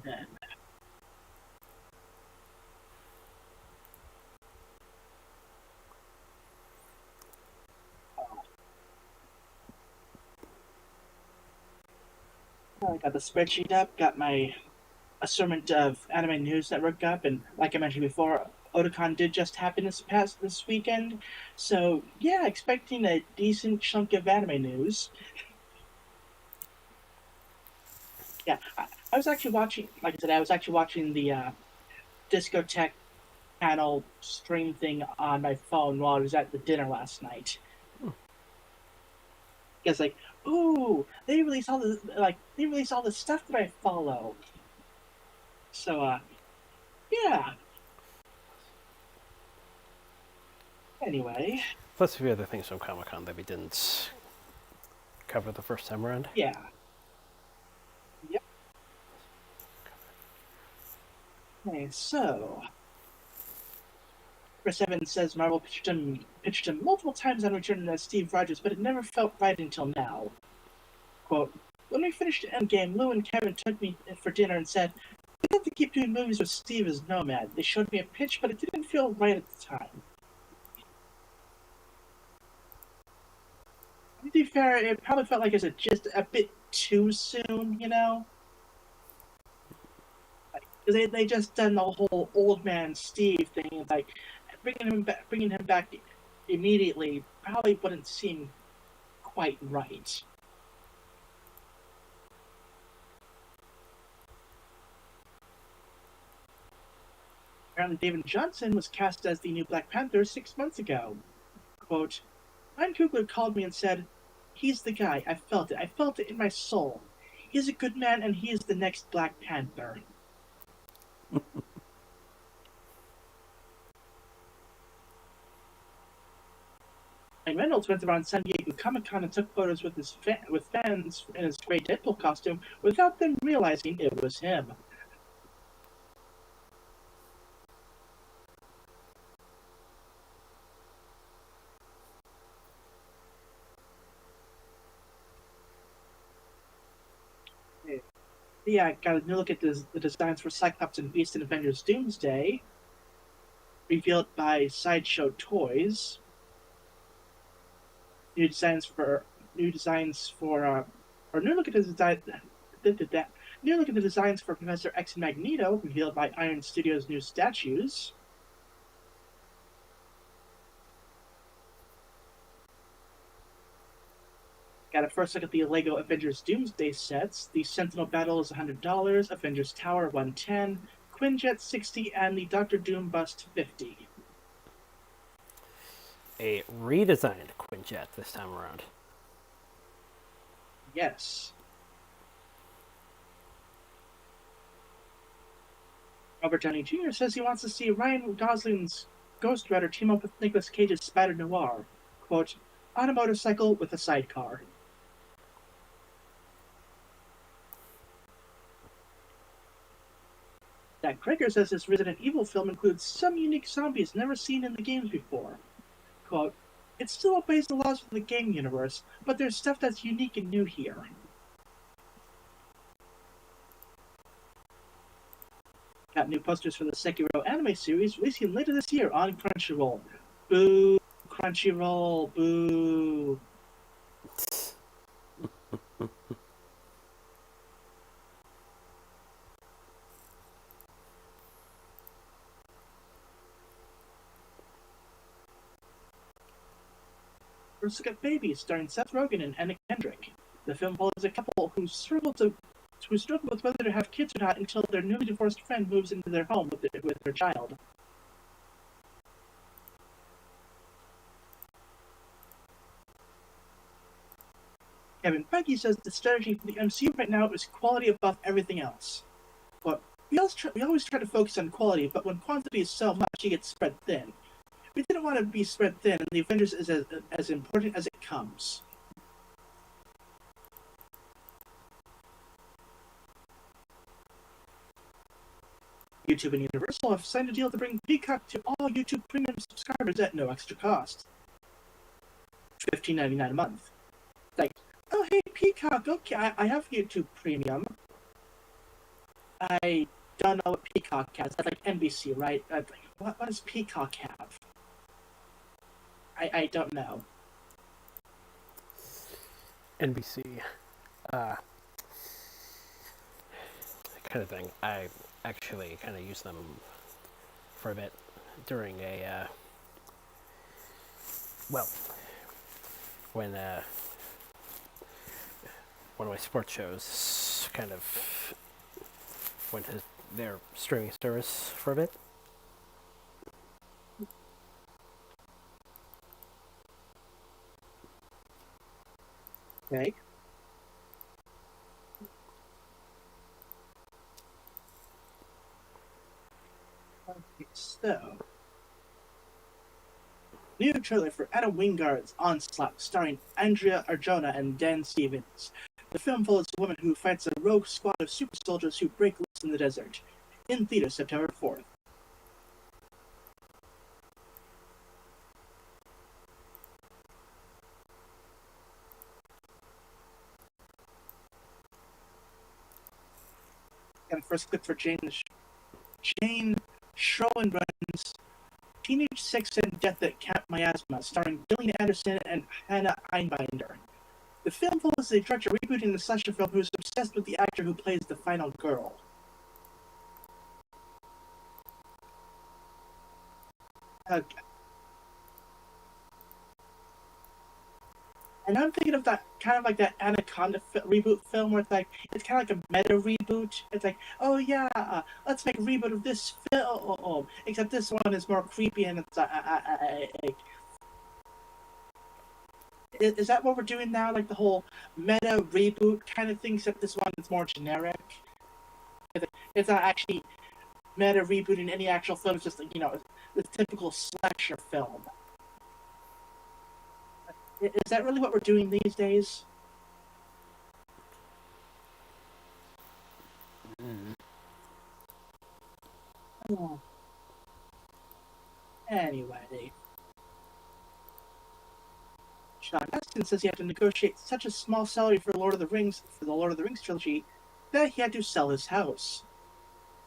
Then. I got the spreadsheet up, got my assortment of Anime News Network up, and like I mentioned before, Otakon did just happen this weekend. So yeah, expecting a decent chunk of anime news. Yeah, I was actually watching, like I said, I was actually watching the discotheque panel stream thing on my phone while I was at the dinner last night. Because like, ooh, they release all the stuff that I follow. So yeah. Anyway, Plus a few other things from Comic Con that we didn't cover the first time around. yeah. Yep. Okay, so Chris Evans says Marvel pitched him multiple times on returning as Steve Rogers, but it never felt right until now. Quote, when we finished Endgame, Lou and Kevin took me for dinner and said, we have to keep doing movies with Steve as Nomad. They showed me a pitch, but it didn't feel right at the time. To be fair, it probably felt like it was just a bit too soon, you know? Because they just done the whole old man Steve thing. It's like bringing him back immediately probably wouldn't seem quite right. Apparently, David Johnson was cast as the new Black Panther 6 months ago. Quote, Ryan Coogler called me and said, he's the guy. I felt it. I felt it in my soul. He's a good man, and he is the next Black Panther. And Reynolds went around San Diego Comic-Con and took photos with with fans in his gray Deadpool costume without them realizing it was him. Yeah, got a new look at the designs for Cyclops and Beast in Avengers Doomsday, revealed by Sideshow Toys. New designs for or new look at the design. New look at the designs for Professor X and Magneto, revealed by Iron Studios' new statues. Got a first look at the Lego Avengers Doomsday sets. The Sentinel Battle is $100, Avengers Tower $110, Quinjet $60, and the Doctor Doom bust $50. A redesigned Quinjet this time around. Yes. Robert Downey Jr. says he wants to see Ryan Gosling's Ghost Rider team up with Nicolas Cage's Spider Noir. Quote, on a motorcycle with a sidecar. Krager says this Resident Evil film includes some unique zombies never seen in the games before. Quote, it still obeys the laws of the game universe, but there's stuff that's unique and new here. Got new posters for the Sekiro anime series releasing later this year on Crunchyroll. Boo, Crunchyroll, boo. First Look at Babies, starring Seth Rogen and Anna Kendrick. The film follows a couple who struggle with whether to have kids or not until their newly divorced friend moves into their home with their child. Kevin Feige says the strategy for the MCU right now is quality above everything else. But we always try to focus on quality, but when quantity is so much, you get spread thin. We didn't want to be spread thin, and the Avengers is as important as it comes. YouTube and Universal have signed a deal to bring Peacock to all YouTube Premium subscribers at no extra cost. $15.99 a month. Like, oh hey Peacock, okay, I have YouTube Premium. I don't know what Peacock has. That's like NBC, right? What does Peacock have? I don't know. NBC. Kind of thing. I actually kind of used them for a bit during a, when one of my sports shows kind of went to their streaming service for a bit. Okay. Okay, so new trailer for Adam Wingard's Onslaught, starring Andrea Arjona and Dan Stevens. The film follows a woman who fights a rogue squad of super soldiers who break loose in the desert. In theaters September 4th. And first clip for Jane Schroenbrun's Teenage Sex and Death at Camp Miasma, starring Gillian Anderson and Hannah Einbinder. The film follows the director rebooting the slasher film who is obsessed with the actor who plays the final girl. Okay. And I'm thinking of that kind of like that Anaconda reboot film where it's kind of like a meta reboot. It's like, oh yeah, let's make a reboot of this film, except this one is more creepy and it's is that what we're doing now? Like the whole meta reboot kind of thing, except this one is more generic. It's not actually meta rebooting any actual film. It's just like, the typical slasher film. Is that really what we're doing these days? Oh. Anyway. Sean Astin says he had to negotiate such a small salary for the Lord of the Rings trilogy that he had to sell his house.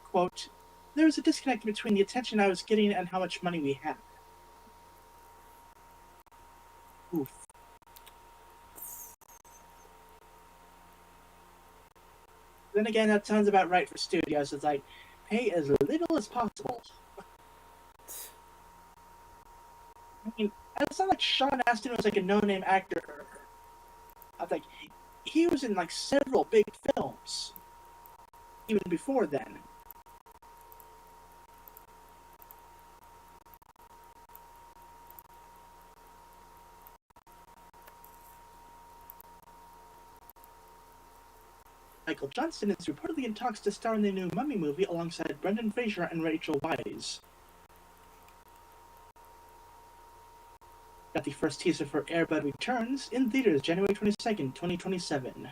Quote, there was a disconnect between the attention I was getting and how much money we had. Oof. Then again, that sounds about right for studios. It's like, pay as little as possible. I mean, it's not like Sean Astin was like a no-name actor. I was like, he was in like several big films, even before then. Michael Johnson is reportedly in talks to star in the new Mummy movie alongside Brendan Fraser and Rachel Weisz. Got the first teaser for Air Bud Returns in theaters January 22nd, 2027.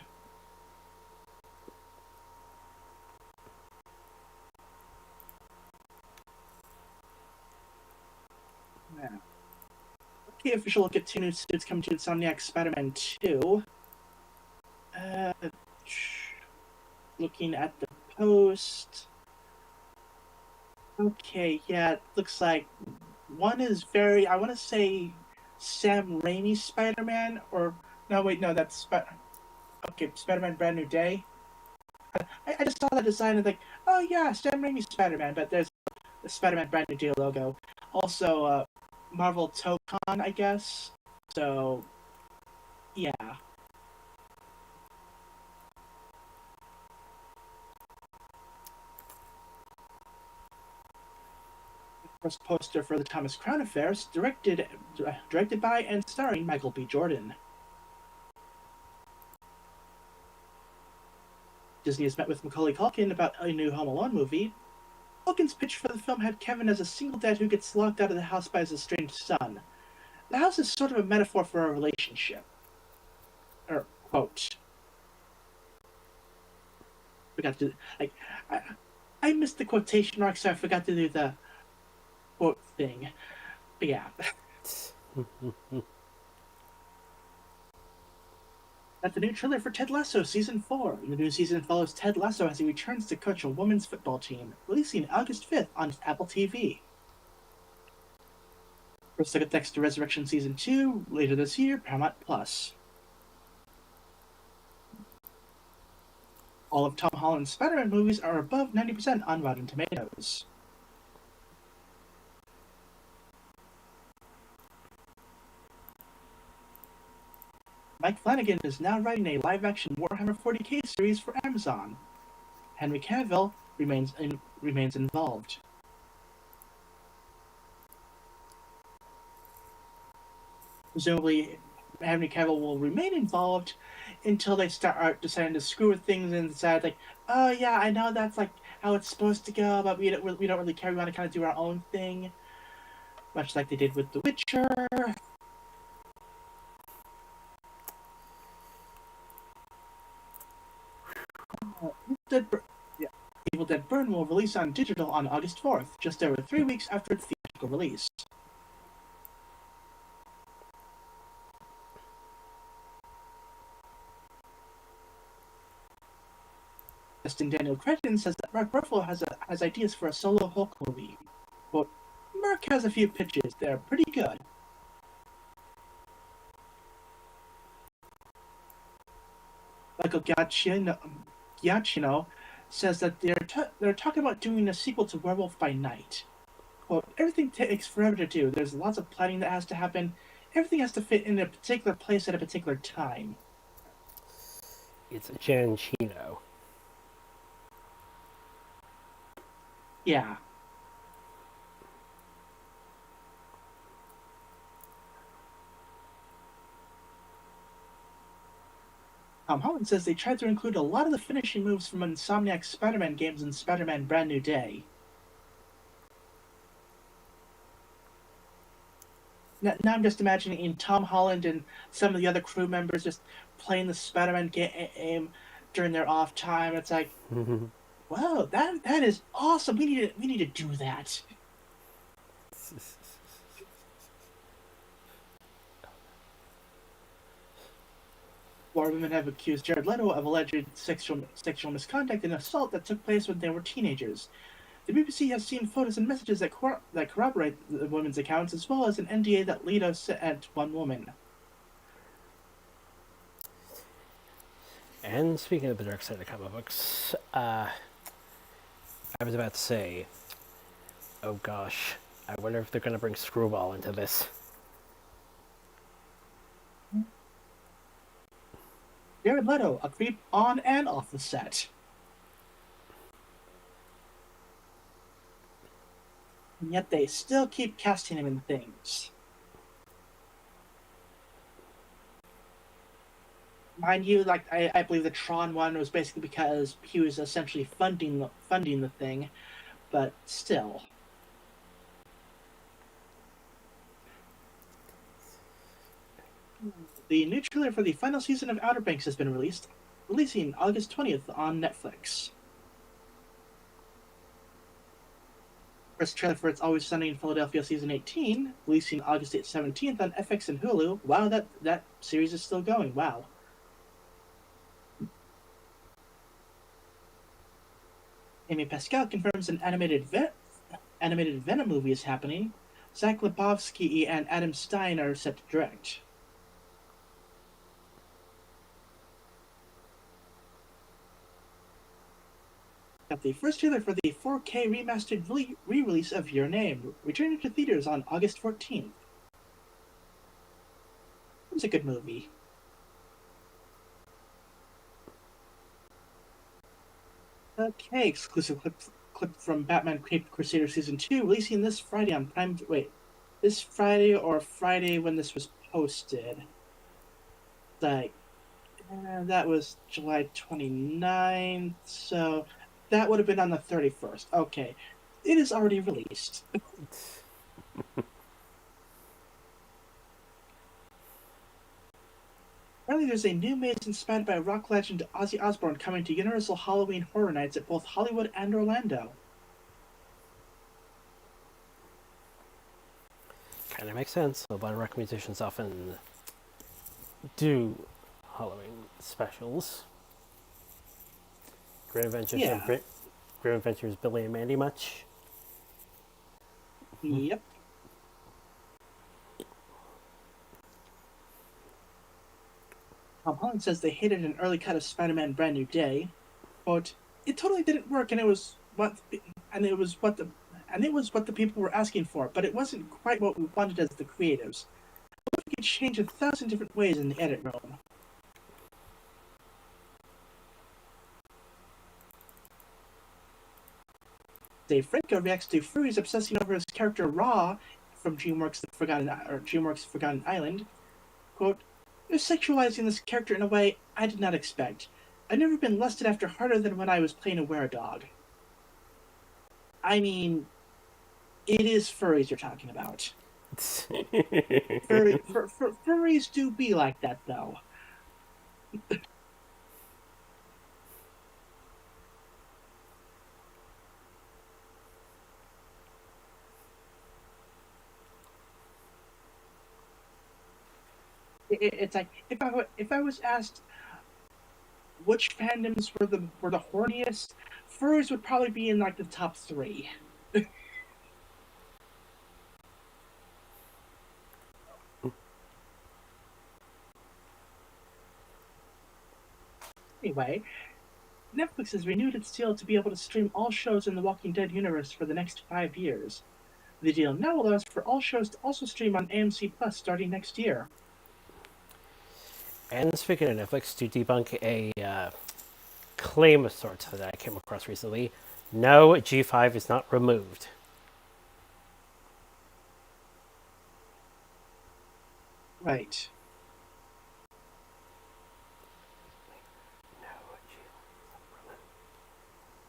Okay, official look at two new suits coming to Insomniac Spider-Man 2. Looking at the post. Okay, yeah, it looks like one is very, I want to say Sam Raimi Spider-Man, or no, wait, no, okay, Spider-Man Brand New Day. I just saw that design and like, oh yeah, Sam Raimi Spider-Man, but there's the Spider-Man Brand New Day logo. Also, Marvel Tocon, I guess. So, yeah. First poster for the Thomas Crown Affairs, directed by and starring Michael B. Jordan. Disney has met with Macaulay Culkin about a new Home Alone movie. Culkin's pitch for the film had Kevin as a single dad who gets locked out of the house by his estranged son. The house is sort of a metaphor for a relationship. Or, quote. Forgot to, like, I missed the quotation mark, so I forgot to do the quote thing. But yeah. That's the new trailer for Ted Lasso Season 4. The new season follows Ted Lasso as he returns to coach a women's football team, releasing August 5th on Apple TV. First look at Dexter Resurrection Season 2, later this year, Paramount+. All of Tom Holland's Spider-Man movies are above 90% on Rotten Tomatoes. Mike Flanagan is now writing a live-action Warhammer 40k series for Amazon. Henry Cavill remains involved. Presumably, Henry Cavill will remain involved until they start deciding to screw with things and decide, like, oh yeah, I know that's like how it's supposed to go, but we don't really care. We want to kind of do our own thing, much like they did with The Witcher. Evil Dead Burn will release on digital on August 4th, just over 3 weeks after its theatrical release. Justin Daniel Cretton says that Mark Ruffalo has ideas for a solo Hulk movie. Quote, Mark has a few pitches, they're pretty good. Michael Giacchino says that they're talking about doing a sequel to Werewolf by Night. Quote, everything takes forever to do. There's lots of planning that has to happen. Everything has to fit in a particular place at a particular time. It's Giacchino. Yeah. Tom Holland says they tried to include a lot of the finishing moves from Insomniac's Spider-Man games in Spider-Man Brand New Day. Now I'm just imagining Tom Holland and some of the other crew members just playing the Spider-Man game during their off time. It's like, wow, that is awesome. We need to do that. Four women have accused Jared Leto of alleged sexual misconduct and assault that took place when they were teenagers. The BBC has seen photos and messages that corroborate the women's accounts, as well as an NDA that Leto sent one woman. And speaking of the dark side of comic books, I was about to say, oh gosh, I wonder if they're going to bring Screwball into this. Jared Leto, a creep on and off the set. And yet they still keep casting him in things. Mind you, like I believe the Tron one was basically because he was essentially funding the thing, but still. The new trailer for the final season of Outer Banks has been releasing August 20th on Netflix. First trailer for It's Always Sunny in Philadelphia Season 18, releasing August 17th on FX and Hulu. Wow, that series is still going. Wow. Amy Pascal confirms an animated Venom movie is happening. Zach Lebowski and Adam Stein are set to direct. Got the first trailer for the 4K remastered re-release of Your Name, returning to theaters on August 14th. It was a good movie. Okay, exclusive clip from Batman Caped Crusader Season 2, releasing this Friday on Prime... Wait, this Friday or Friday when this was posted? Like, that was July 29th, so that would have been on the 31st. Okay, it is already released. Apparently, there's a new maze inspired by rock legend Ozzy Osbourne coming to Universal Halloween Horror Nights at both Hollywood and Orlando. Kind of makes sense. A lot of rock musicians often do Halloween specials. Great Adventures Yeah. Great Adventures Billy and Mandy much? Yep. Tom Holland says they hated an early cut of Spider-Man Brand New Day. Quote, it totally didn't work and it was what the people were asking for, but it wasn't quite what we wanted as the creatives. We could change 1,000 different ways in the edit room. Dave Franco reacts to Furries obsessing over his character Raw from DreamWorks' Forgotten Island. Quote, they're sexualizing this character in a way I did not expect. I've never been lusted after harder than when I was playing a were-dog. I mean, it is furries you're talking about. Furries do be like that, though. It's like if I was asked which fandoms were the horniest, furries would probably be in like the top 3. Anyway, Netflix has renewed its deal to be able to stream all shows in the Walking Dead universe for the next 5 years. The deal now allows for all shows to also stream on AMC Plus starting next year. And speaking of Netflix, to debunk a claim of sorts that I came across recently, no, G5 is not removed. Right.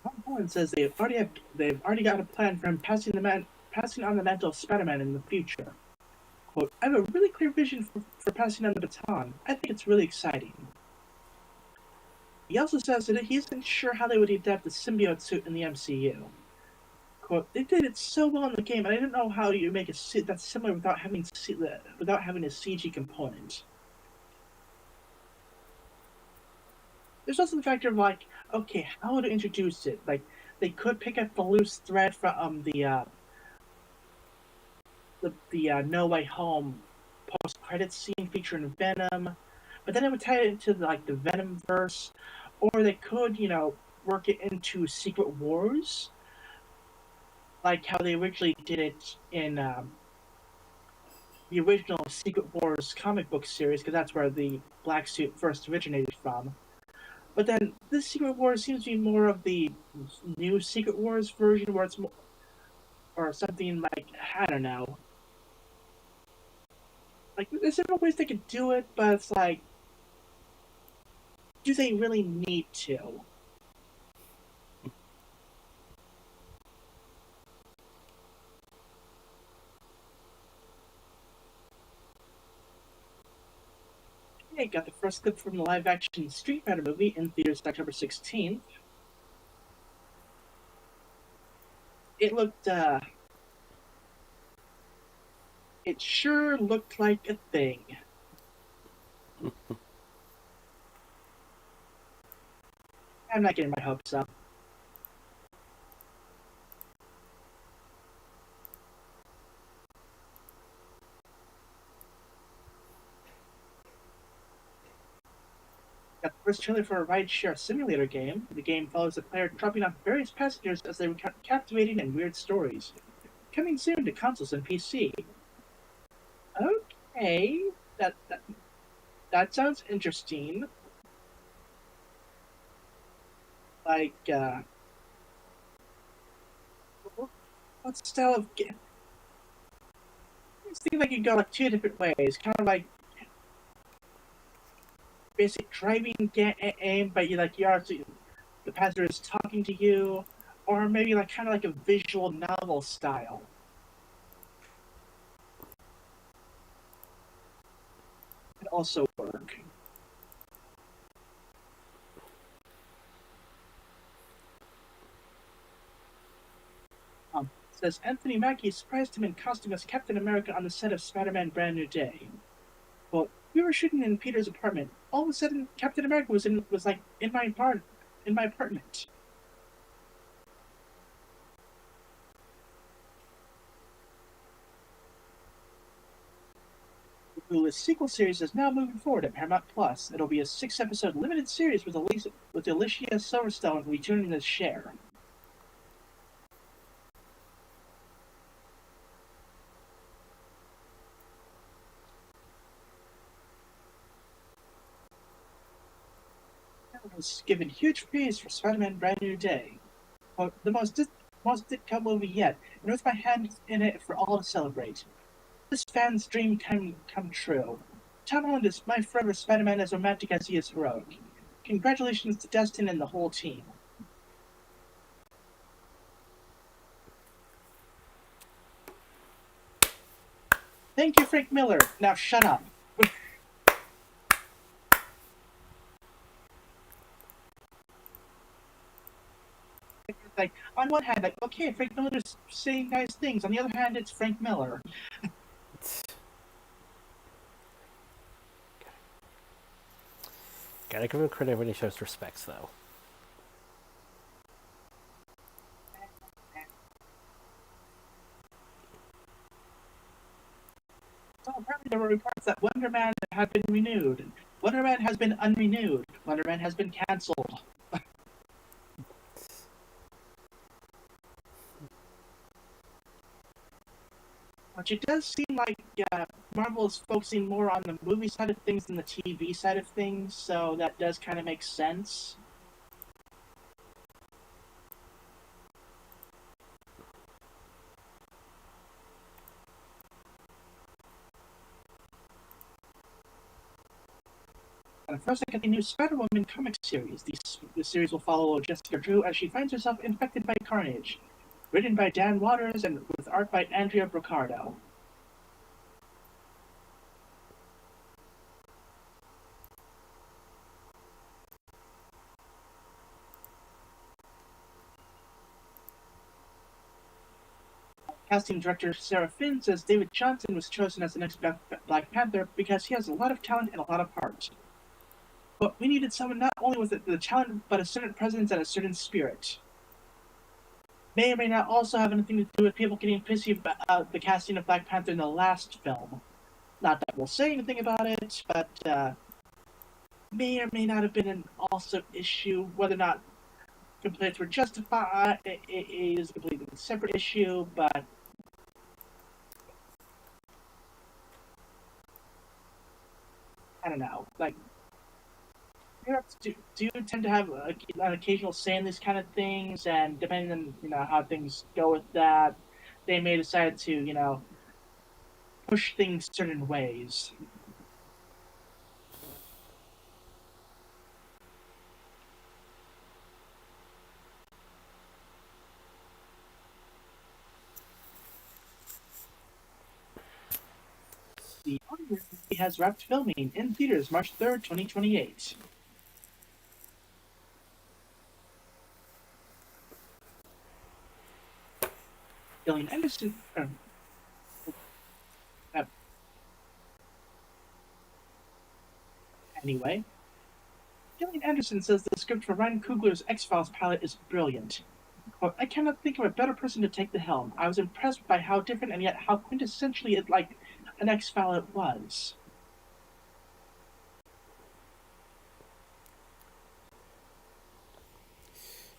Tom Holland says they've already got a plan for him passing on the mantle of Spider-Man in the future. Quote, I have a really clear vision for passing on the baton. I think it's really exciting. He also says that he isn't sure how they would adapt the symbiote suit in the MCU. Quote, they did it so well in the game, and I don't know how you make a suit that's similar without having a CG component. There's also the factor of like, okay, how to introduce it. Like, they could pick up the loose thread from the No Way Home post-credit scene featuring Venom, but then it would tie it into like the Venom verse, or they could, work it into Secret Wars, like how they originally did it in the original Secret Wars comic book series, because that's where the black suit first originated from. But then this Secret Wars seems to be more of the new Secret Wars version, where it's more, or something like, I don't know. Like, there's different ways they could do it, but it's like, do they really need to? Okay, got the first clip from the live-action Street Fighter movie in theaters October 16th. It looked It sure looked like a thing. I'm not getting my hopes up. Got the first trailer for a rideshare simulator game. The game follows the player dropping off various passengers as they recount captivating and weird stories. Coming soon to consoles and PC. Okay, that sounds interesting. Like, what style of game? It seems like you go like two different ways. Kind of like basic driving game, but you are the passenger is talking to you, or maybe like kind of like a visual novel style. Could also work. Says Anthony Mackie surprised him in costume as Captain America on the set of Spider-Man: Brand New Day. Well, we were shooting in Peter's apartment. All of a sudden, Captain America was like in my apartment. The Hulu's sequel series is now moving forward at Paramount Plus. It'll be a 6-episode limited series with Alicia Silverstone returning as Cher. Was given huge praise for Spider-Man: Brand New Day. Quote, the most ditcom movie yet, and with my hand in it for all to celebrate. This fan's dream come true. Tom Holland is my forever Spider-Man, as romantic as he is heroic. Congratulations to Dustin and the whole team. Thank you, Frank Miller. Now shut up. Like, on one hand, like, okay, Frank Miller's saying nice things. On the other hand, it's Frank Miller. Gotta give him credit when he shows respects, though. So apparently there were reports that Wonder Man had been renewed. Wonder Man has been unrenewed. Wonder Man has been cancelled. Which it does seem like Marvel is focusing more on the movie side of things than the TV side of things, so that does kind of make sense. And first, I get the new Spider-Woman comic series. This series will follow Jessica Drew as she finds herself infected by Carnage. Written by Dan Waters and with art by Andrea Brocardo. Casting director Sarah Finn says David Johnson was chosen as the next Black Panther because he has a lot of talent and a lot of heart. But we needed someone not only with the talent, but a certain presence and a certain spirit. May or may not also have anything to do with people getting pissy about the casting of Black Panther in the last film. Not that we'll say anything about it, but may or may not have been an also issue. Whether or not complaints were justified, it is a completely separate issue, but I don't know. Like, Europe's do tend to have an occasional say in these kind of things, and depending on how things go with that, they may decide to push things certain ways. The movie has wrapped filming in theaters March 3rd, 2028. Gillian Anderson. Anyway, Gillian Anderson says the script for Ryan Coogler's X-Files pilot is brilliant. Quote, I cannot think of a better person to take the helm. I was impressed by how different and yet how quintessentially like an X-File it was.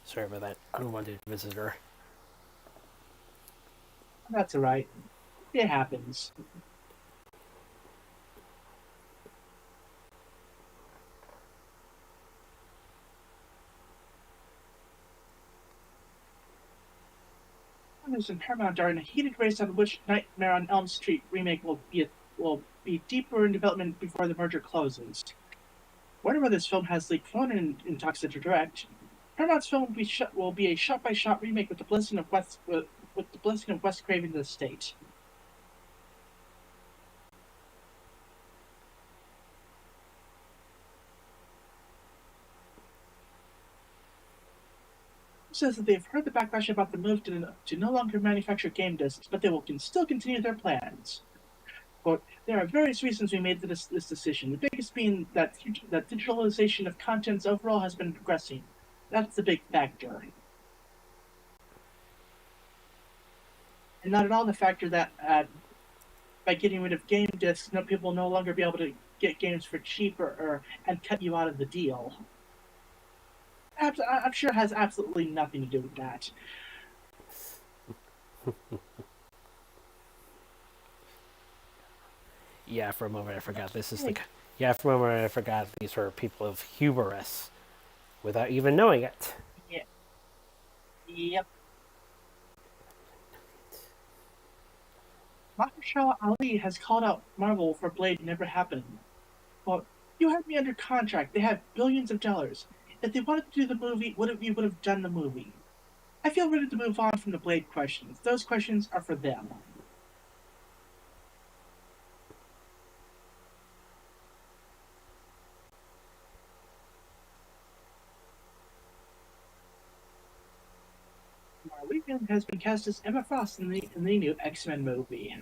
Sorry about that unwanted visitor. That's alright. It happens. Others in Paramount are in a heated race on which Nightmare on Elm Street remake will be deeper in development before the merger closes. Warner Brothers' film has Lee Cronin in talks to direct. Paramount's film will be a shot-by-shot remake with the blessing of Wes Craven's estate. Says that they've heard the backlash about the move to no longer manufacture game discs, but they will still continue their plans. Quote, there are various reasons we made this decision, the biggest being that digitalization of contents overall has been progressing. That's the big factor. And not at all the factor that by getting rid of game discs, people will no longer be able to get games for cheaper and cut you out of the deal. I'm sure it has absolutely nothing to do with that. Yeah, for a moment I forgot this is the. Yeah, for a moment I forgot these were people of hubris, without even knowing it. Yeah. Yep. Mahershala Ali has called out Marvel for Blade never happening. Well, you had me under contract. They have billions of dollars. If they wanted to do the movie, you would have done the movie. I feel ready to move on from the Blade questions. Those questions are for them. Marley has been cast as Emma Frost in the new X-Men movie.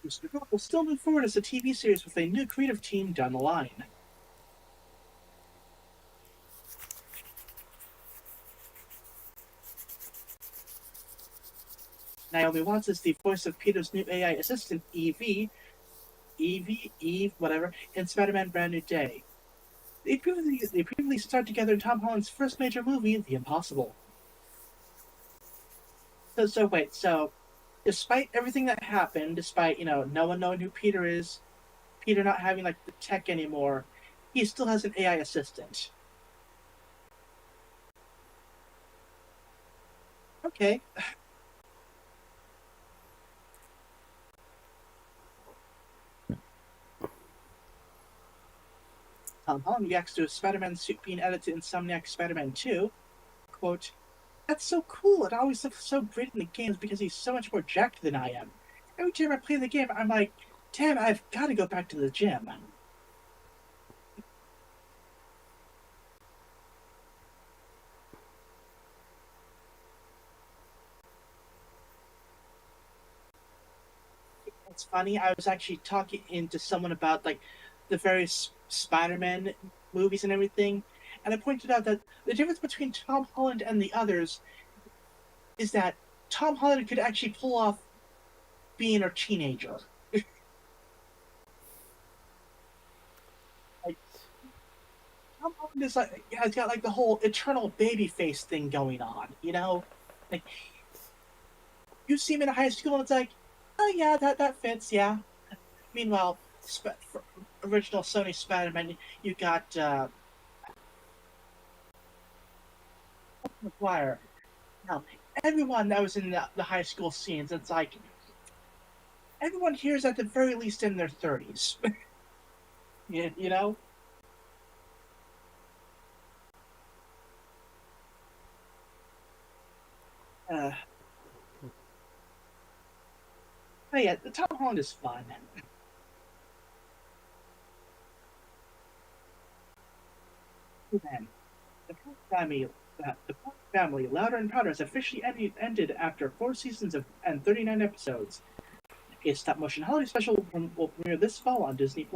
Mr. Rock will still move forward as a TV series with a new creative team down the line. Naomi Watts is the voice of Peter's new AI assistant, Eve, whatever, in Spider-Man Brand New Day. They previously starred together in Tom Holland's first major movie, The Impossible. So despite everything that happened, despite, no one knowing who Peter is, Peter not having, the tech anymore, he still has an AI assistant. Okay. Tom Holland reacts to a Spider-Man suit being added to Insomniac Spider-Man 2. Quote, that's so cool. It always looks so great in the games because he's so much more jacked than I am. Every time I play the game, I'm like, damn, I've got to go back to the gym. It's funny. I was actually talking to someone about the various Spider-Man movies and everything, and I pointed out that the difference between Tom Holland and the others is that Tom Holland could actually pull off being a teenager. Tom Holland has got the whole eternal baby face thing going on, Like you see him in high school and it's like, oh yeah, that fits, yeah. Meanwhile, for original Sony Spider-Man, you got McGuire. Now, everyone that was in the high school scenes, it's like everyone here is at the very least in their 30s. you know? But yeah, the Tom Holland is fun. Man, the first time The Family, Louder and Prouder, has officially ended after 4 seasons and 39 episodes. A stop-motion holiday special will premiere this fall on Disney+.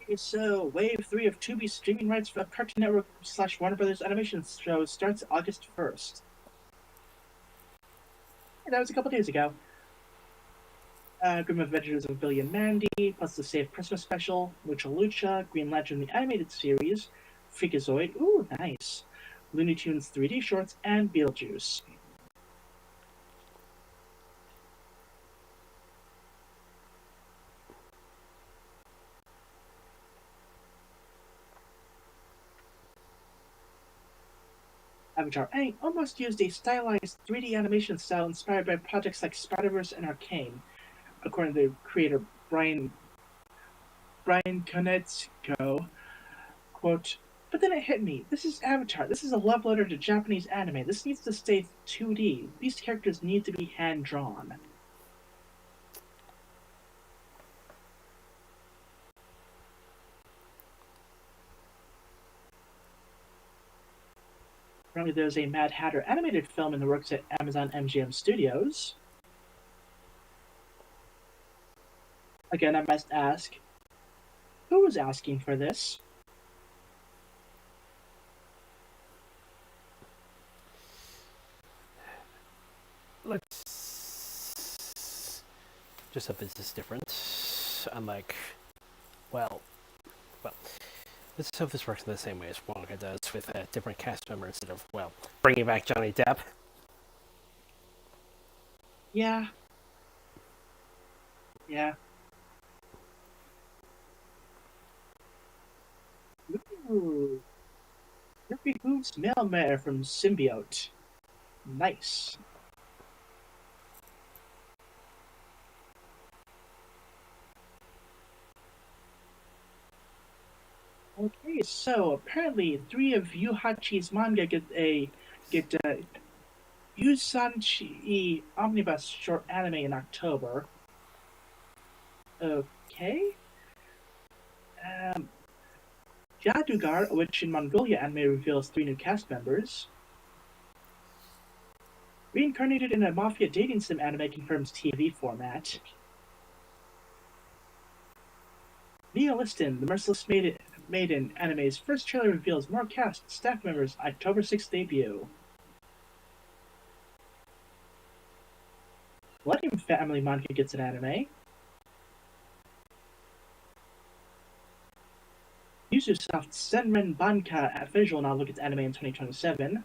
Okay, so Wave 3 of Tubi's streaming rights for Cartoon Network / Warner Brothers animation show starts August 1st. And that was a couple days ago. Grim Adventures of Billy and Mandy, plus the Save Christmas special, Lucha Lucha, Green Lantern the Animated Series, Freakazoid, ooh, nice, Looney Tunes 3D shorts, and Beetlejuice. Avatar Aang almost used a stylized 3D animation style inspired by projects like Spider-Verse and Arcane, according to creator Brian Konietzko. Quote, but then it hit me. This is Avatar. This is a love letter to Japanese anime. This needs to stay 2D. These characters need to be hand-drawn. Apparently there's a Mad Hatter animated film in the works at Amazon MGM Studios. Again, I must ask, who was asking for this? Let's just hope this is different. Unlike, well, let's hope this works in the same way as Wonka does with a different cast member instead of, well, bringing back Johnny Depp. Yeah. Yeah. Ooh. Rippy Hooves Mailmare from Symbiote. Nice. Okay, so apparently 3 of Yu Hachi's manga get Yusanchi Omnibus short anime in October. Okay. Jadugar, which in Mongolia anime reveals 3 new cast members. Reincarnated in a mafia dating sim anime confirms TV format. Neoliston, the Merciless Maiden anime's first trailer reveals more cast staff members October 6th debut. Millennium Family manga gets an anime. Ubisoft's Senran Banka visual novel gets anime in 2027.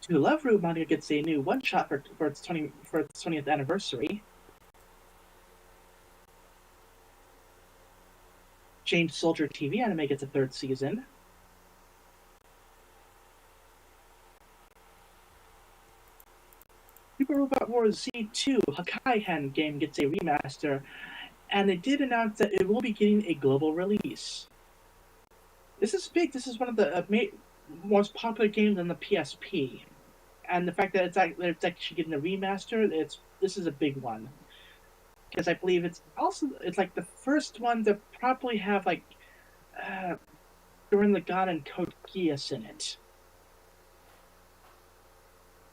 To Love Room manga gets a new one-shot for its 20th anniversary. Chained Soldier TV anime gets a 3rd season. Super Robot Wars Z2 Hakai-Hen game gets a remaster, and they did announce that it will be getting a global release. This is big. This is one of the most popular games on the PSP, and the fact that it's actually getting a remaster, this is a big one, because I believe it's like the first one to probably have like Gurren Lagann and Code Geass in it.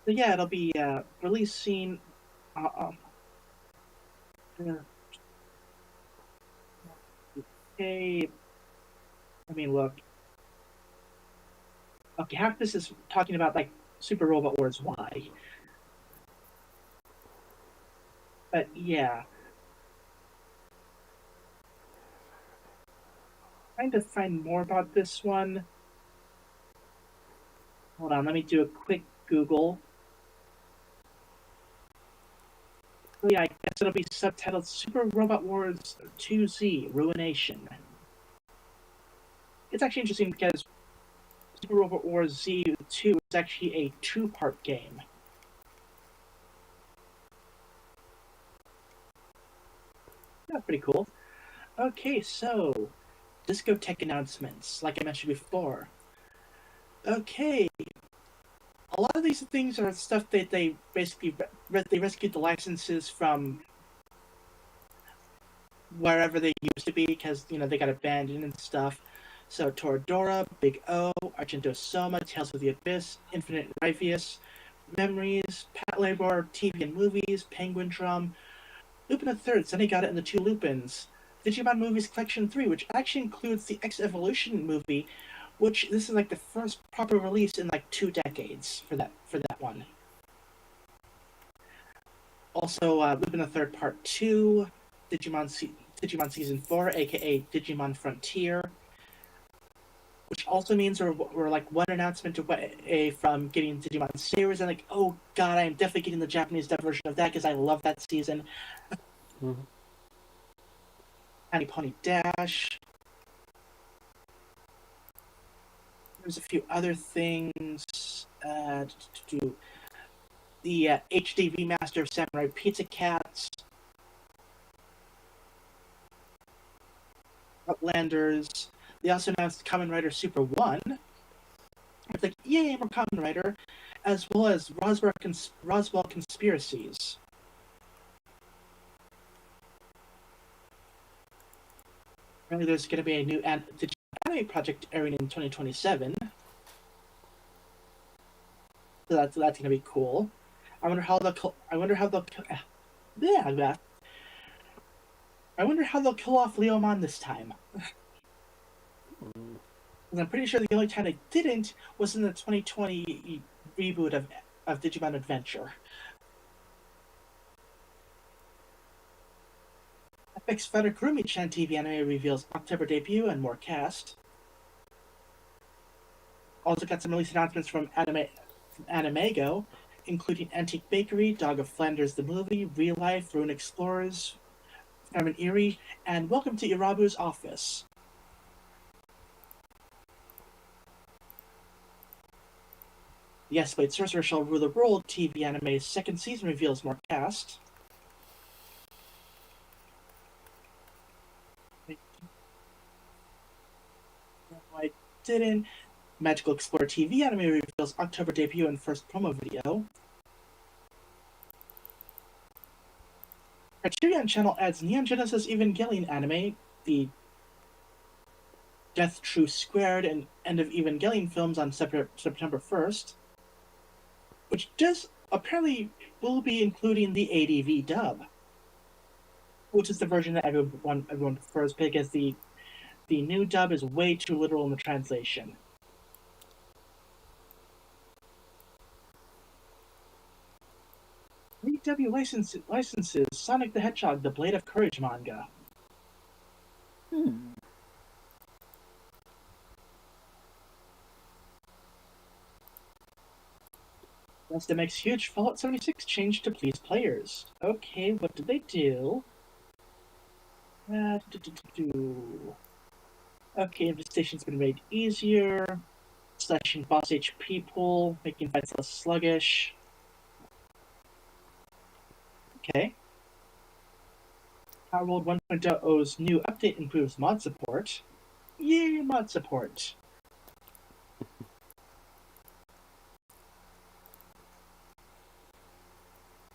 So yeah, it'll be releasing. Okay, let me look. Okay, half this is talking about like Super Robot Wars Y. But yeah. Trying to find more about this one. Hold on, let me do a quick Google. Oh, yeah, I guess it'll be subtitled Super Robot Wars 2Z Ruination. It's actually interesting because Super Robot Wars Z2 is actually a 2-part game. Yeah, pretty cool. Okay, so discotheque announcements, like I mentioned before. Okay, a lot of these things are stuff that they basically they rescued the licenses from wherever they used to be because they got abandoned and stuff. So Toradora, Big O, Argento Soma, Tales of the Abyss, Infinite Rivius, Memories, Pat Labor, TV and Movies, Penguin Drum, Lupin III, Zenigata and the Two Lupins, Digimon Movies Collection 3, which actually includes the X Evolution movie, which this is like the first proper release in like 2 decades for that one. Also, Lupin III Part 2, Digimon Season 4, aka Digimon Frontier, which also means we're like one announcement away from getting Digimon series. And like, oh god, I'm definitely getting the Japanese dub version of that because I love that season. Mm-hmm. Tiny Pony Dash. There's a few other things. The HD remaster of Samurai Pizza Cats. Outlanders. They also announced Kamen Rider Super 1. It's like, yay, more Kamen Rider. As well as Roswell Conspiracies. Apparently there's going to be a new anime project airing in 2027. So that's going to be cool. I wonder how they'll kill off Leomon this time. And I'm pretty sure the only time they didn't was in the 2020 reboot of Digimon Adventure. FX Fighter Kurumi-chan TV anime reveals October debut and more cast. Also got some release announcements from Animego, including Antique Bakery, Dog of Flanders the movie, Real Life, Rune Explorers, Farm Erie, and Welcome to Irabu's Office. Yes, Blade Sorcerer Shall Rule the World TV anime's second season reveals more cast. No, I didn't. Magical Explorer TV anime reveals October debut and first promo video. Criterion Channel adds Neon Genesis Evangelion anime, the Death True Squared and End of Evangelion films on September 1st, which does apparently will be including the ADV dub, which is the version that everyone prefers because the new dub is way too literal in the translation. AEW licenses Sonic the Hedgehog, the Blade of Courage manga. That makes huge Fallout 76 change to please players. Okay, what did they do? Okay, infestation's been made easier. Slashing boss HP pool, making fights less sluggish. Okay. Power World 1.0's new update improves mod support. Yay, mod support!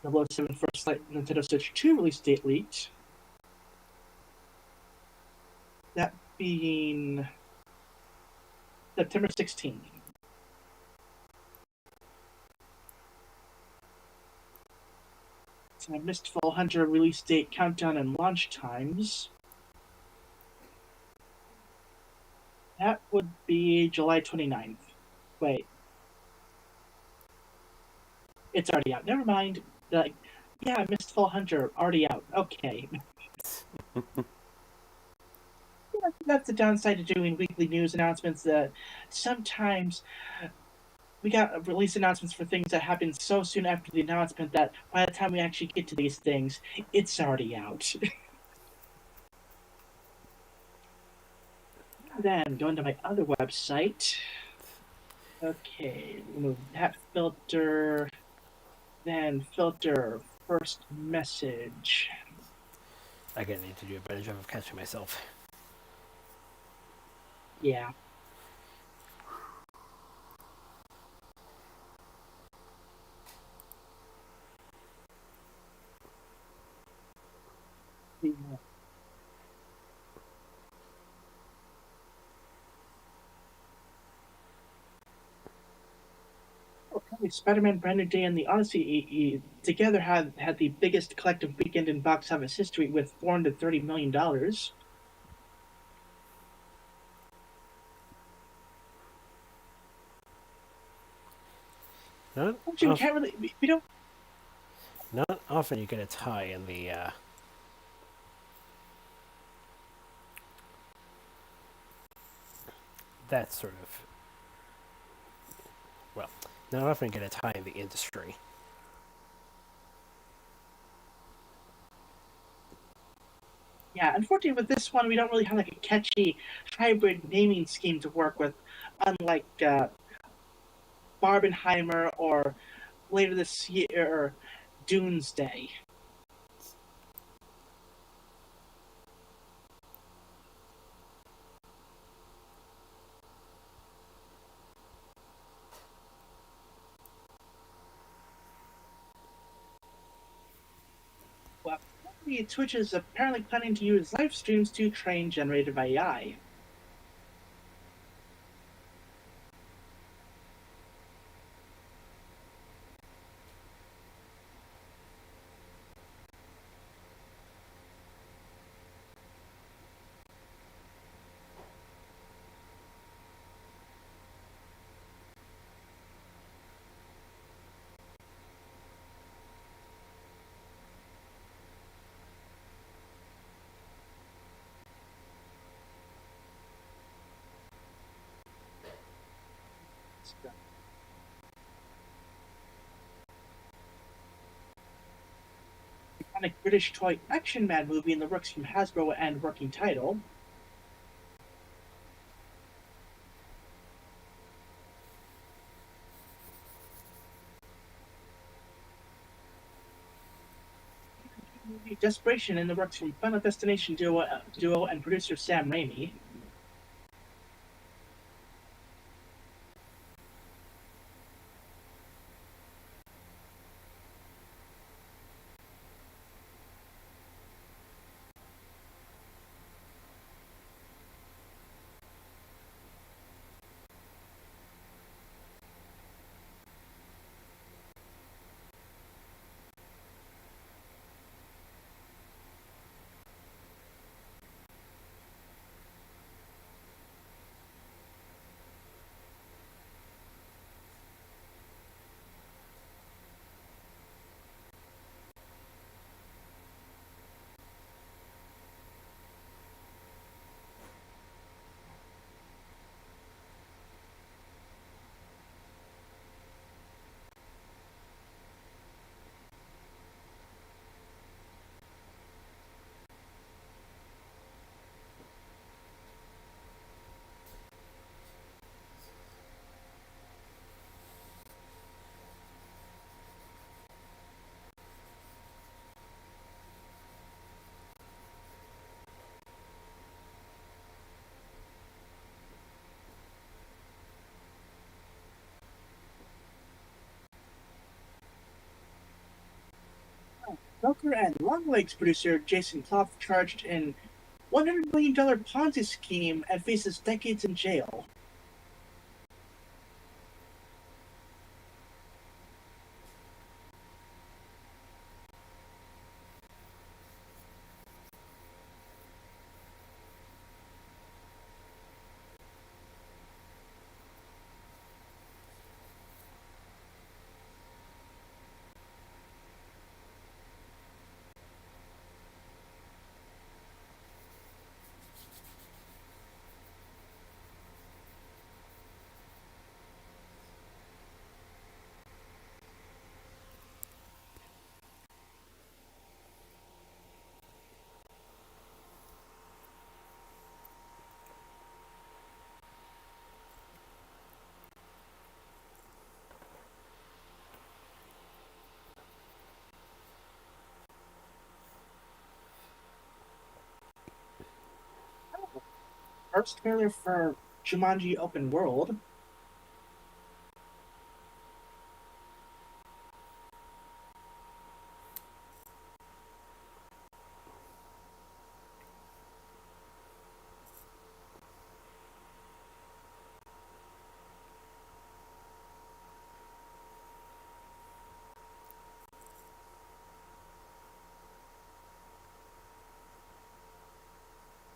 007 First Light Nintendo Switch 2 release date leaked. That being September 16th. So Mistfall Hunter release date countdown and launch times. That would be July 29th. Wait. It's already out. Never mind. Like, yeah, Mistfall Hunter already out. Okay. That's the downside to doing weekly news announcements, that sometimes we got release announcements for things that happen so soon after the announcement that by the time we actually get to these things, it's already out. Then, going to my other website. Okay, remove that filter. Then filter first message. I gotta need to do a better job of catching myself. Yeah. Spider-Man: Brand New Day and the Odyssey together had the biggest collective weekend in box office history with $430 million. Not Actually, we of, can't really we don't. not often you get a tie in the that sort of well, not often you get a tie in the industry. Yeah, unfortunately, with this one, we don't really have like a catchy hybrid naming scheme to work with, unlike Barbenheimer or later this year, Doomsday. Well, Twitch is apparently planning to use live streams to train generated by AI. Iconic British toy Action Man movie in the works from Hasbro and working title. Movie Desperation in the works from Final Destination duo and producer Sam Raimi. Joker and Longlegs producer Jason Clough charged in $100 million Ponzi scheme and faces decades in jail. First trailer for Jumanji Open World.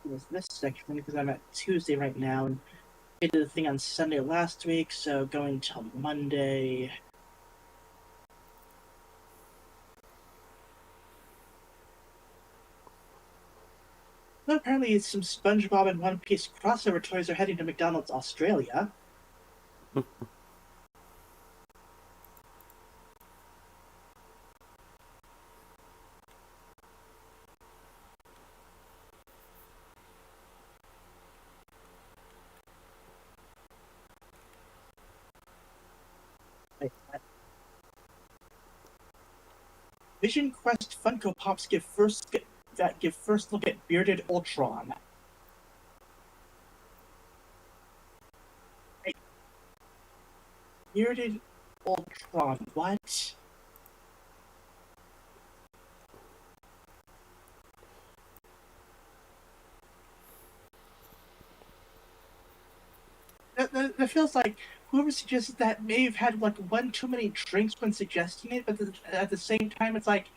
was this section because I'm at Tuesday right now, and I did the thing on Sunday last week, so going till Monday. Well, apparently, some SpongeBob and One Piece crossover toys are heading to McDonald's Australia. Vision Quest Funko Pops give first look at bearded Ultron. Bearded Ultron. What? That feels like whoever suggested that may have had like one too many drinks when suggesting it, but at the same time, it's like,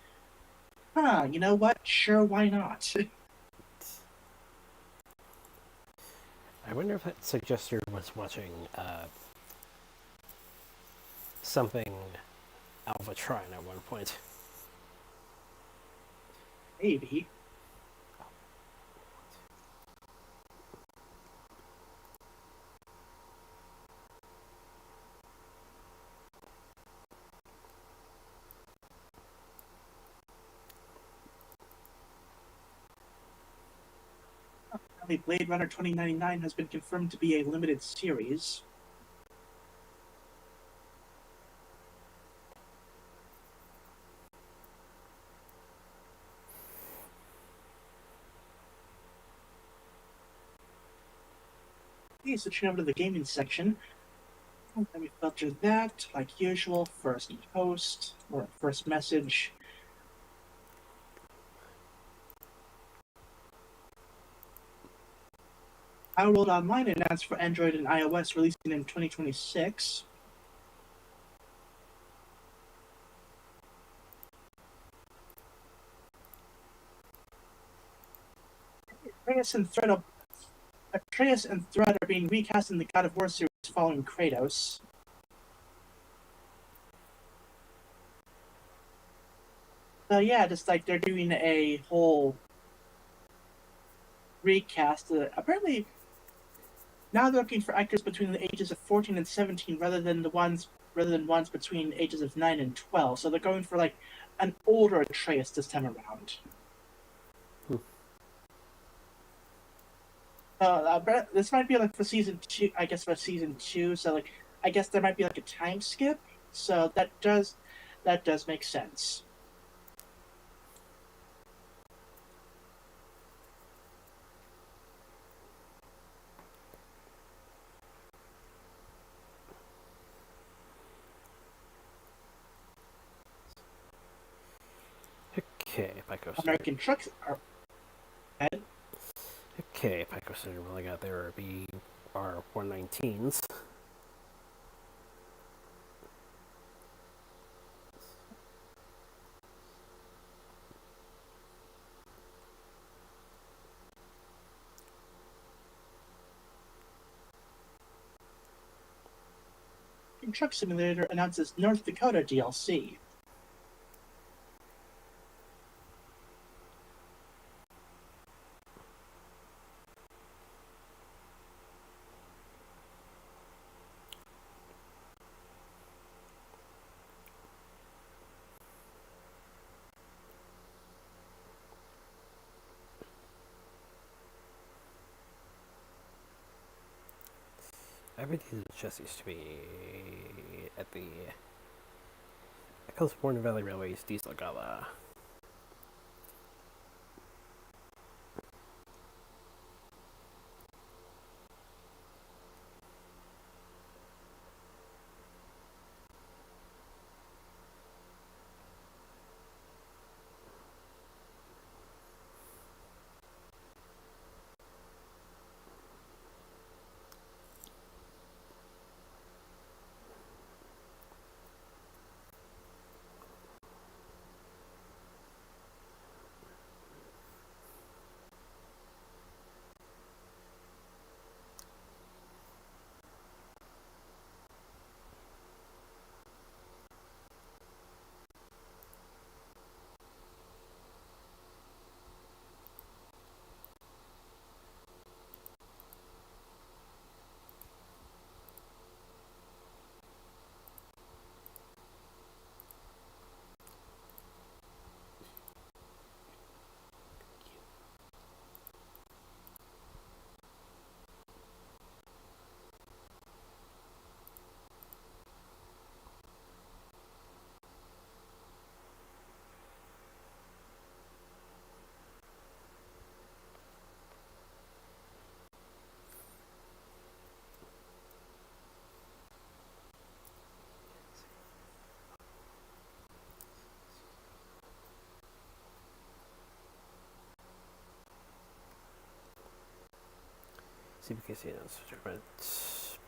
you know what? Sure, why not? I wonder if that suggester was watching something Alvatron at one point. Maybe. Blade Runner 2099 has been confirmed to be a limited series. Okay, switching over to the gaming section. Let me filter that, like usual. First post, or first message. Our World Online announced for Android and iOS releasing in 2026. Atreus and Thread are being recast in the God of War series following Kratos. So yeah, just like they're doing a whole recast. Apparently, now they're looking for actors between the ages of 14 and 17 rather than ones between ages of 9 and 12. So they're going for like an older Atreus this time around. This might be like for season 2, I guess for season 2. So like, I guess there might be like a time skip. So that does make sense. Okay, Pico Center. American trucks are. Okay, Pico Center. Well, I got there are 119s. Truck Simulator announces North Dakota DLC. I bet these chassis to be at the California Valley Railway's Diesel Gala. CBKC announced tournament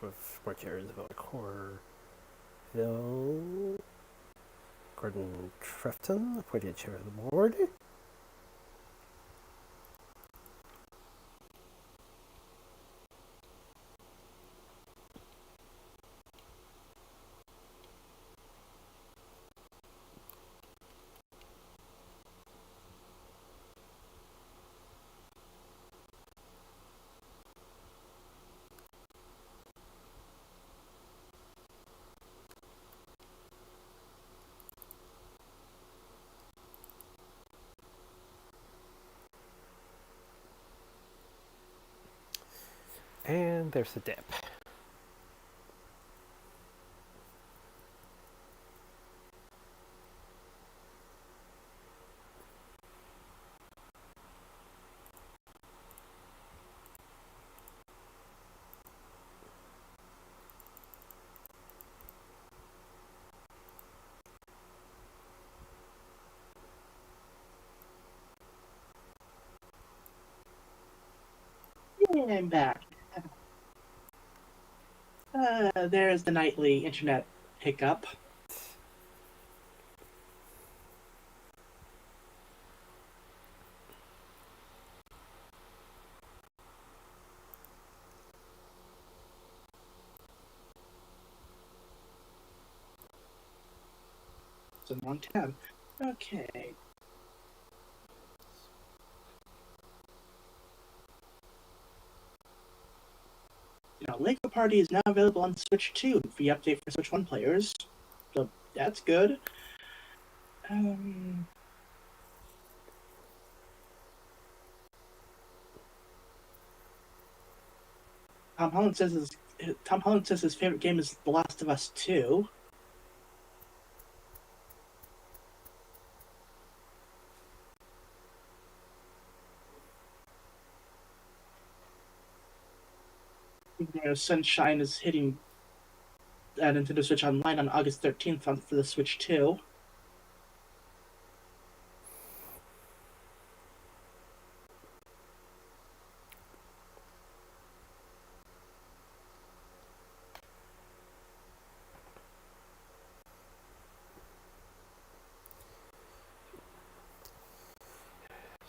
with more chairs about core. Phil Gordon Trefton appointed chair of the board. And there's the dip. I'm back. There's the nightly internet hiccup. It's a wrong tab. Okay. Lego Party is now available on Switch 2, free update for Switch 1 players. So that's good. Tom Holland says his favorite game is The Last of Us 2. Sunshine is hitting Nintendo Switch Online on August 13th for the Switch 2.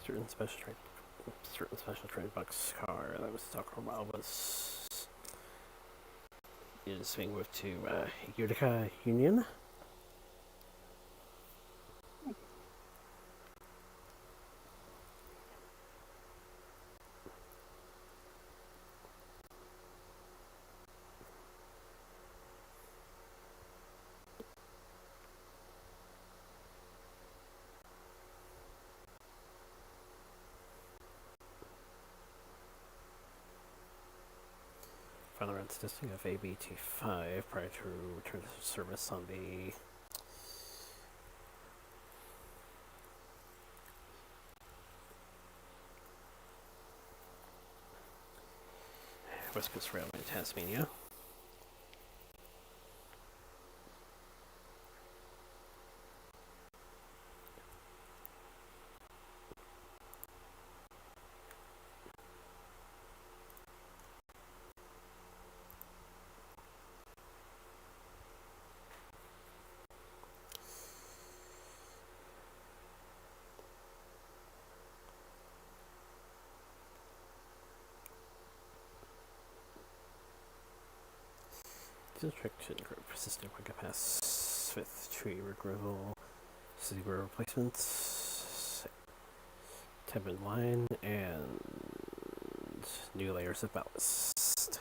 Certain special trade box car that was talking about was is being moved to Utica Union. Final round testing of ABT5 prior to return to service on the West Coast Railway in Tasmania. District group persistent quick pass with tree removal, city replacements, tab in line, and new layers of ballast.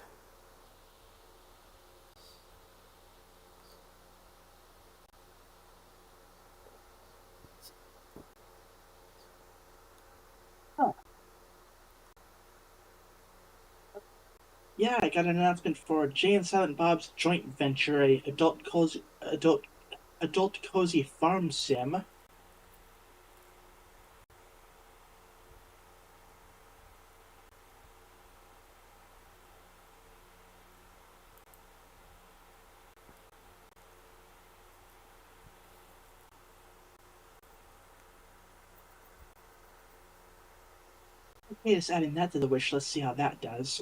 Yeah, I got an announcement for Jay and Silent Bob's joint venture, a adult cozy farm sim. Okay, just adding that to the wish list, see how that does.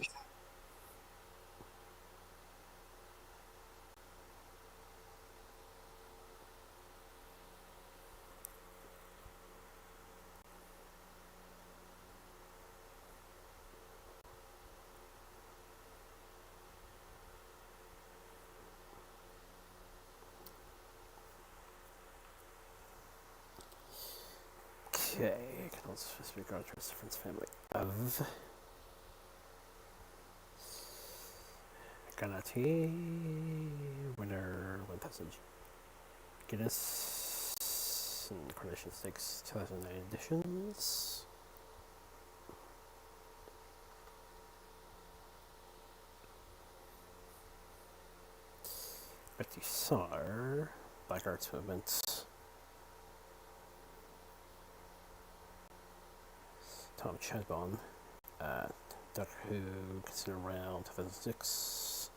Okay, can also disregard to a different family of Ganati, winner 1000 Guinness and Coronation Stakes 2009 editions. Betty Sar, Black Arts Movement. Tom Chadbon, Doctor Who, considered around 2006.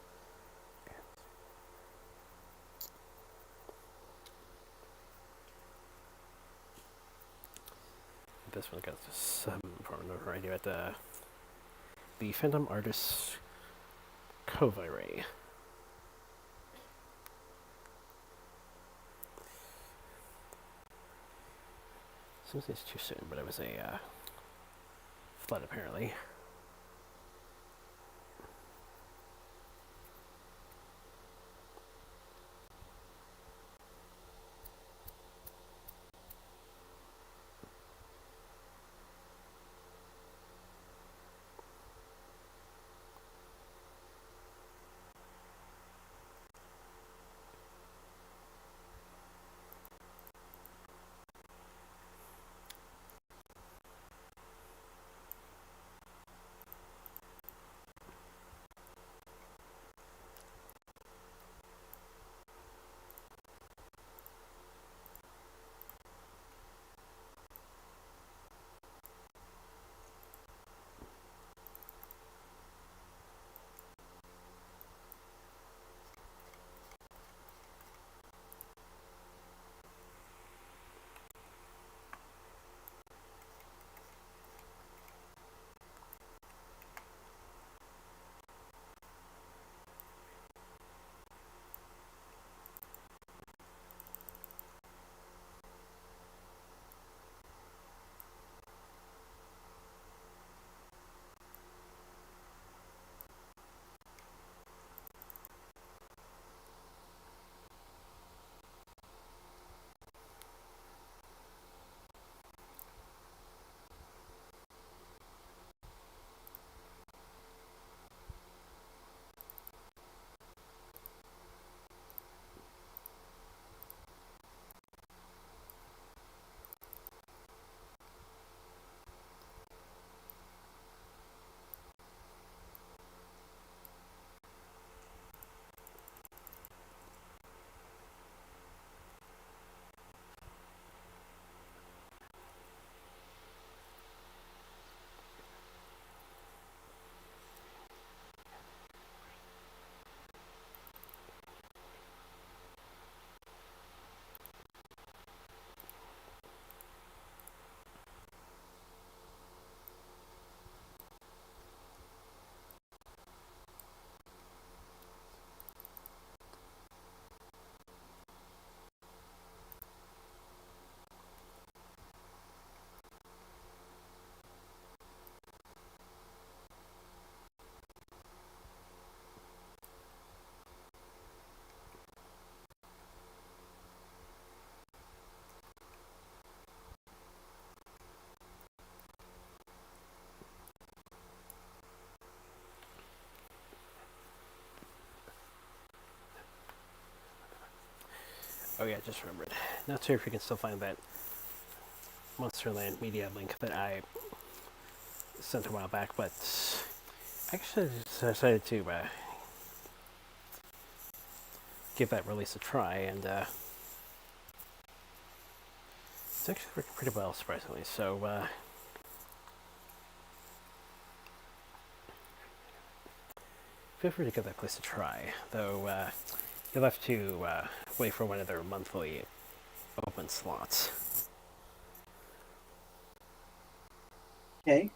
This one got some from another idea at the Phantom Artist Kovire. Seems it's too soon, but it was a flood apparently. Oh yeah, just remembered. Not sure if you can still find that Monsterland media link that I sent a while back, but actually I decided to give that release a try, and it's actually working pretty well, surprisingly. So feel free to give that place a try, though you'll have to wait for one of their monthly open slots. Okay.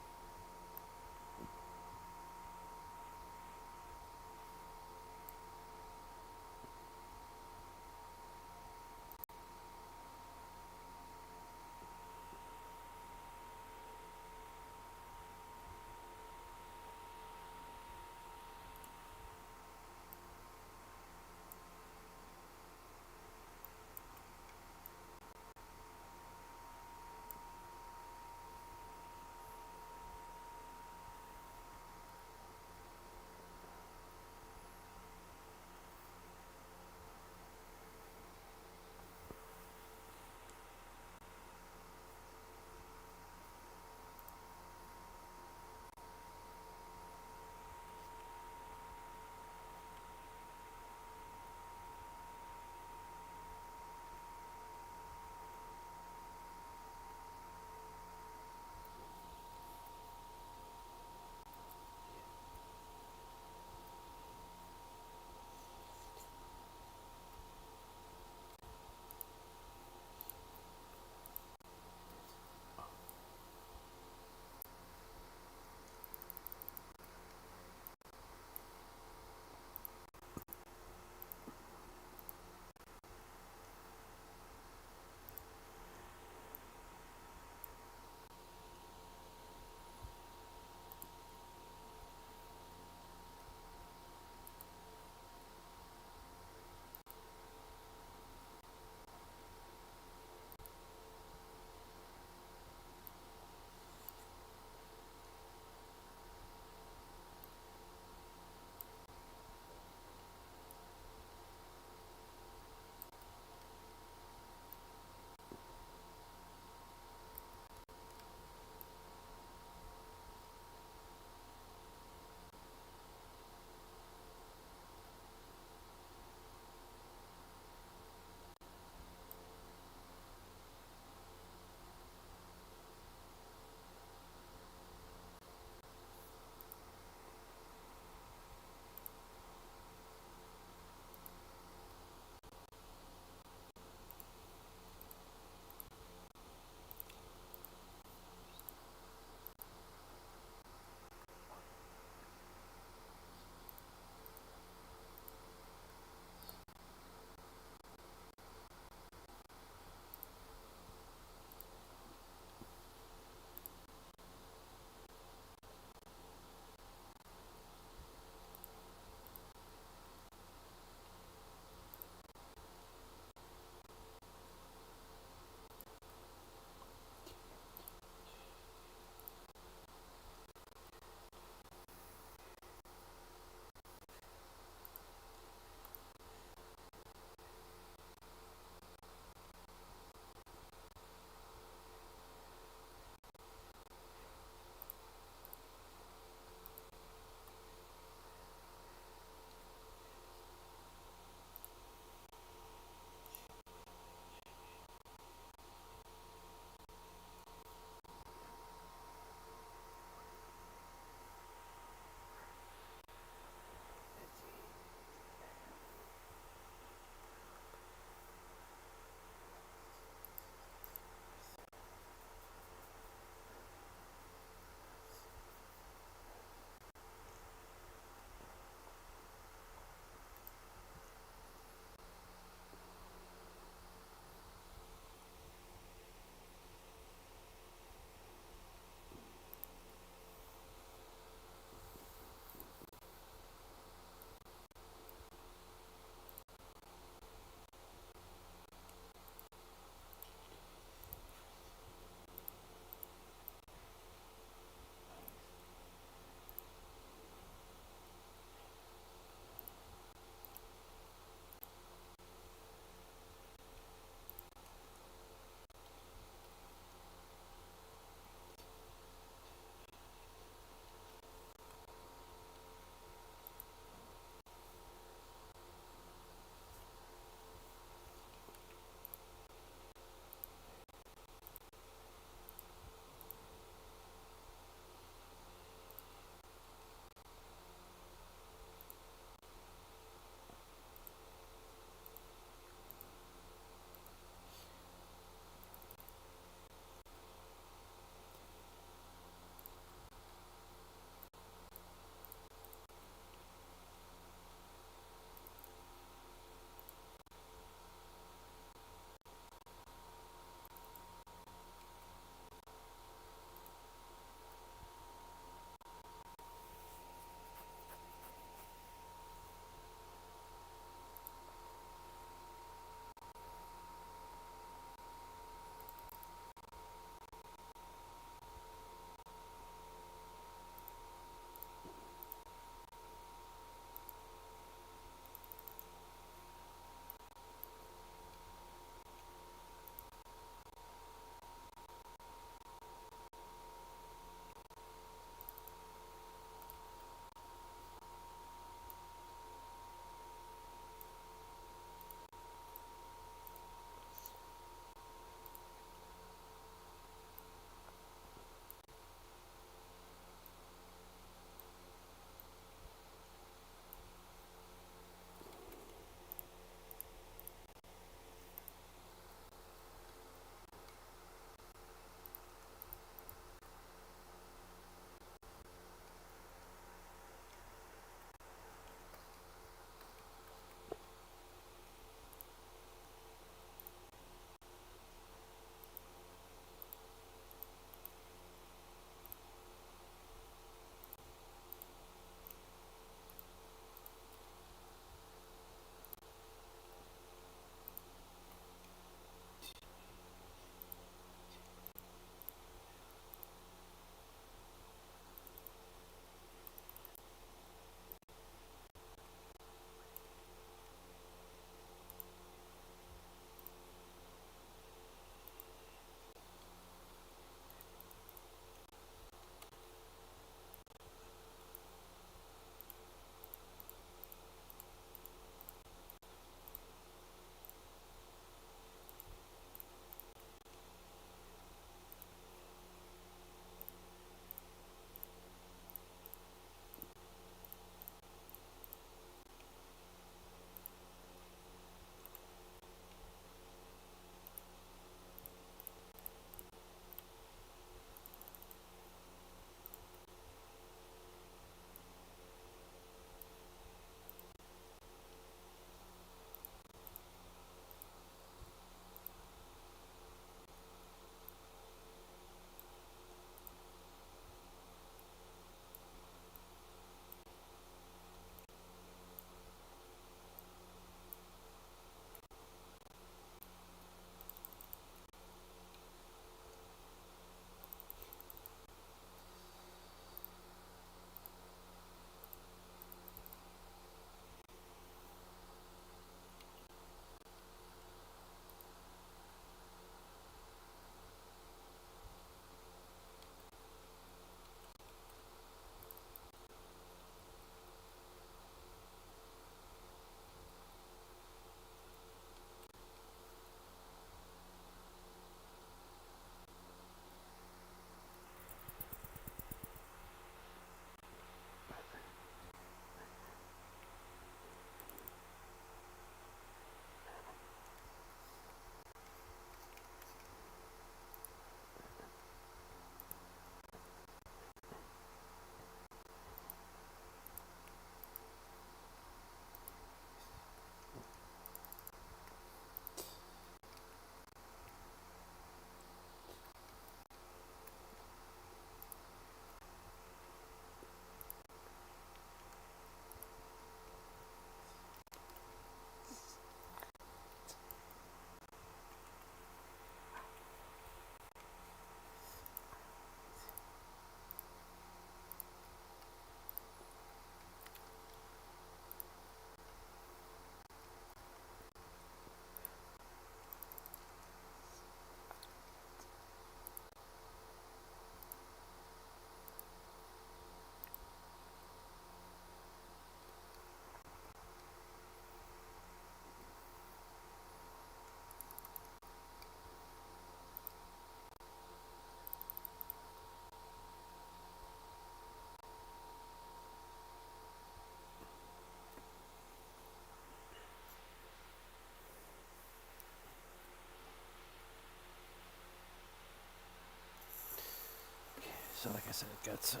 So like I said, got some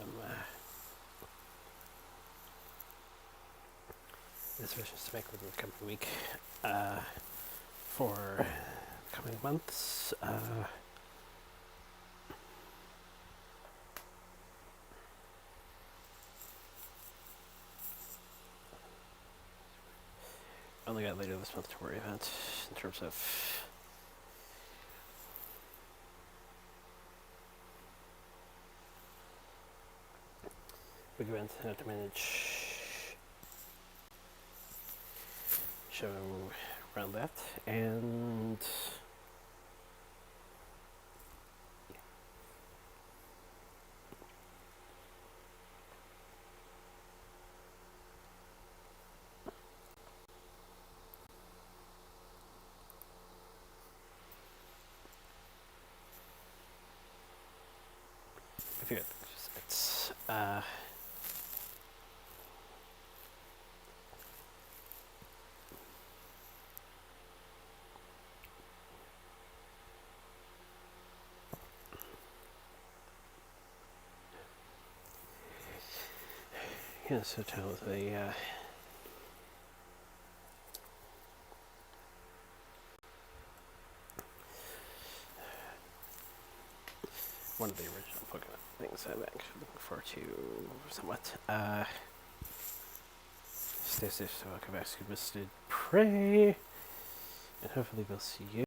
reservations to make within the coming week for coming months. Only got later this month to worry about in terms of big events I have to manage, show around that, and a few other things. It's yeah, so tell the one of the original Pokemon things I'm actually looking forward to somewhat. Stay safe, so I'll come back to Misted Prey, and hopefully we'll see you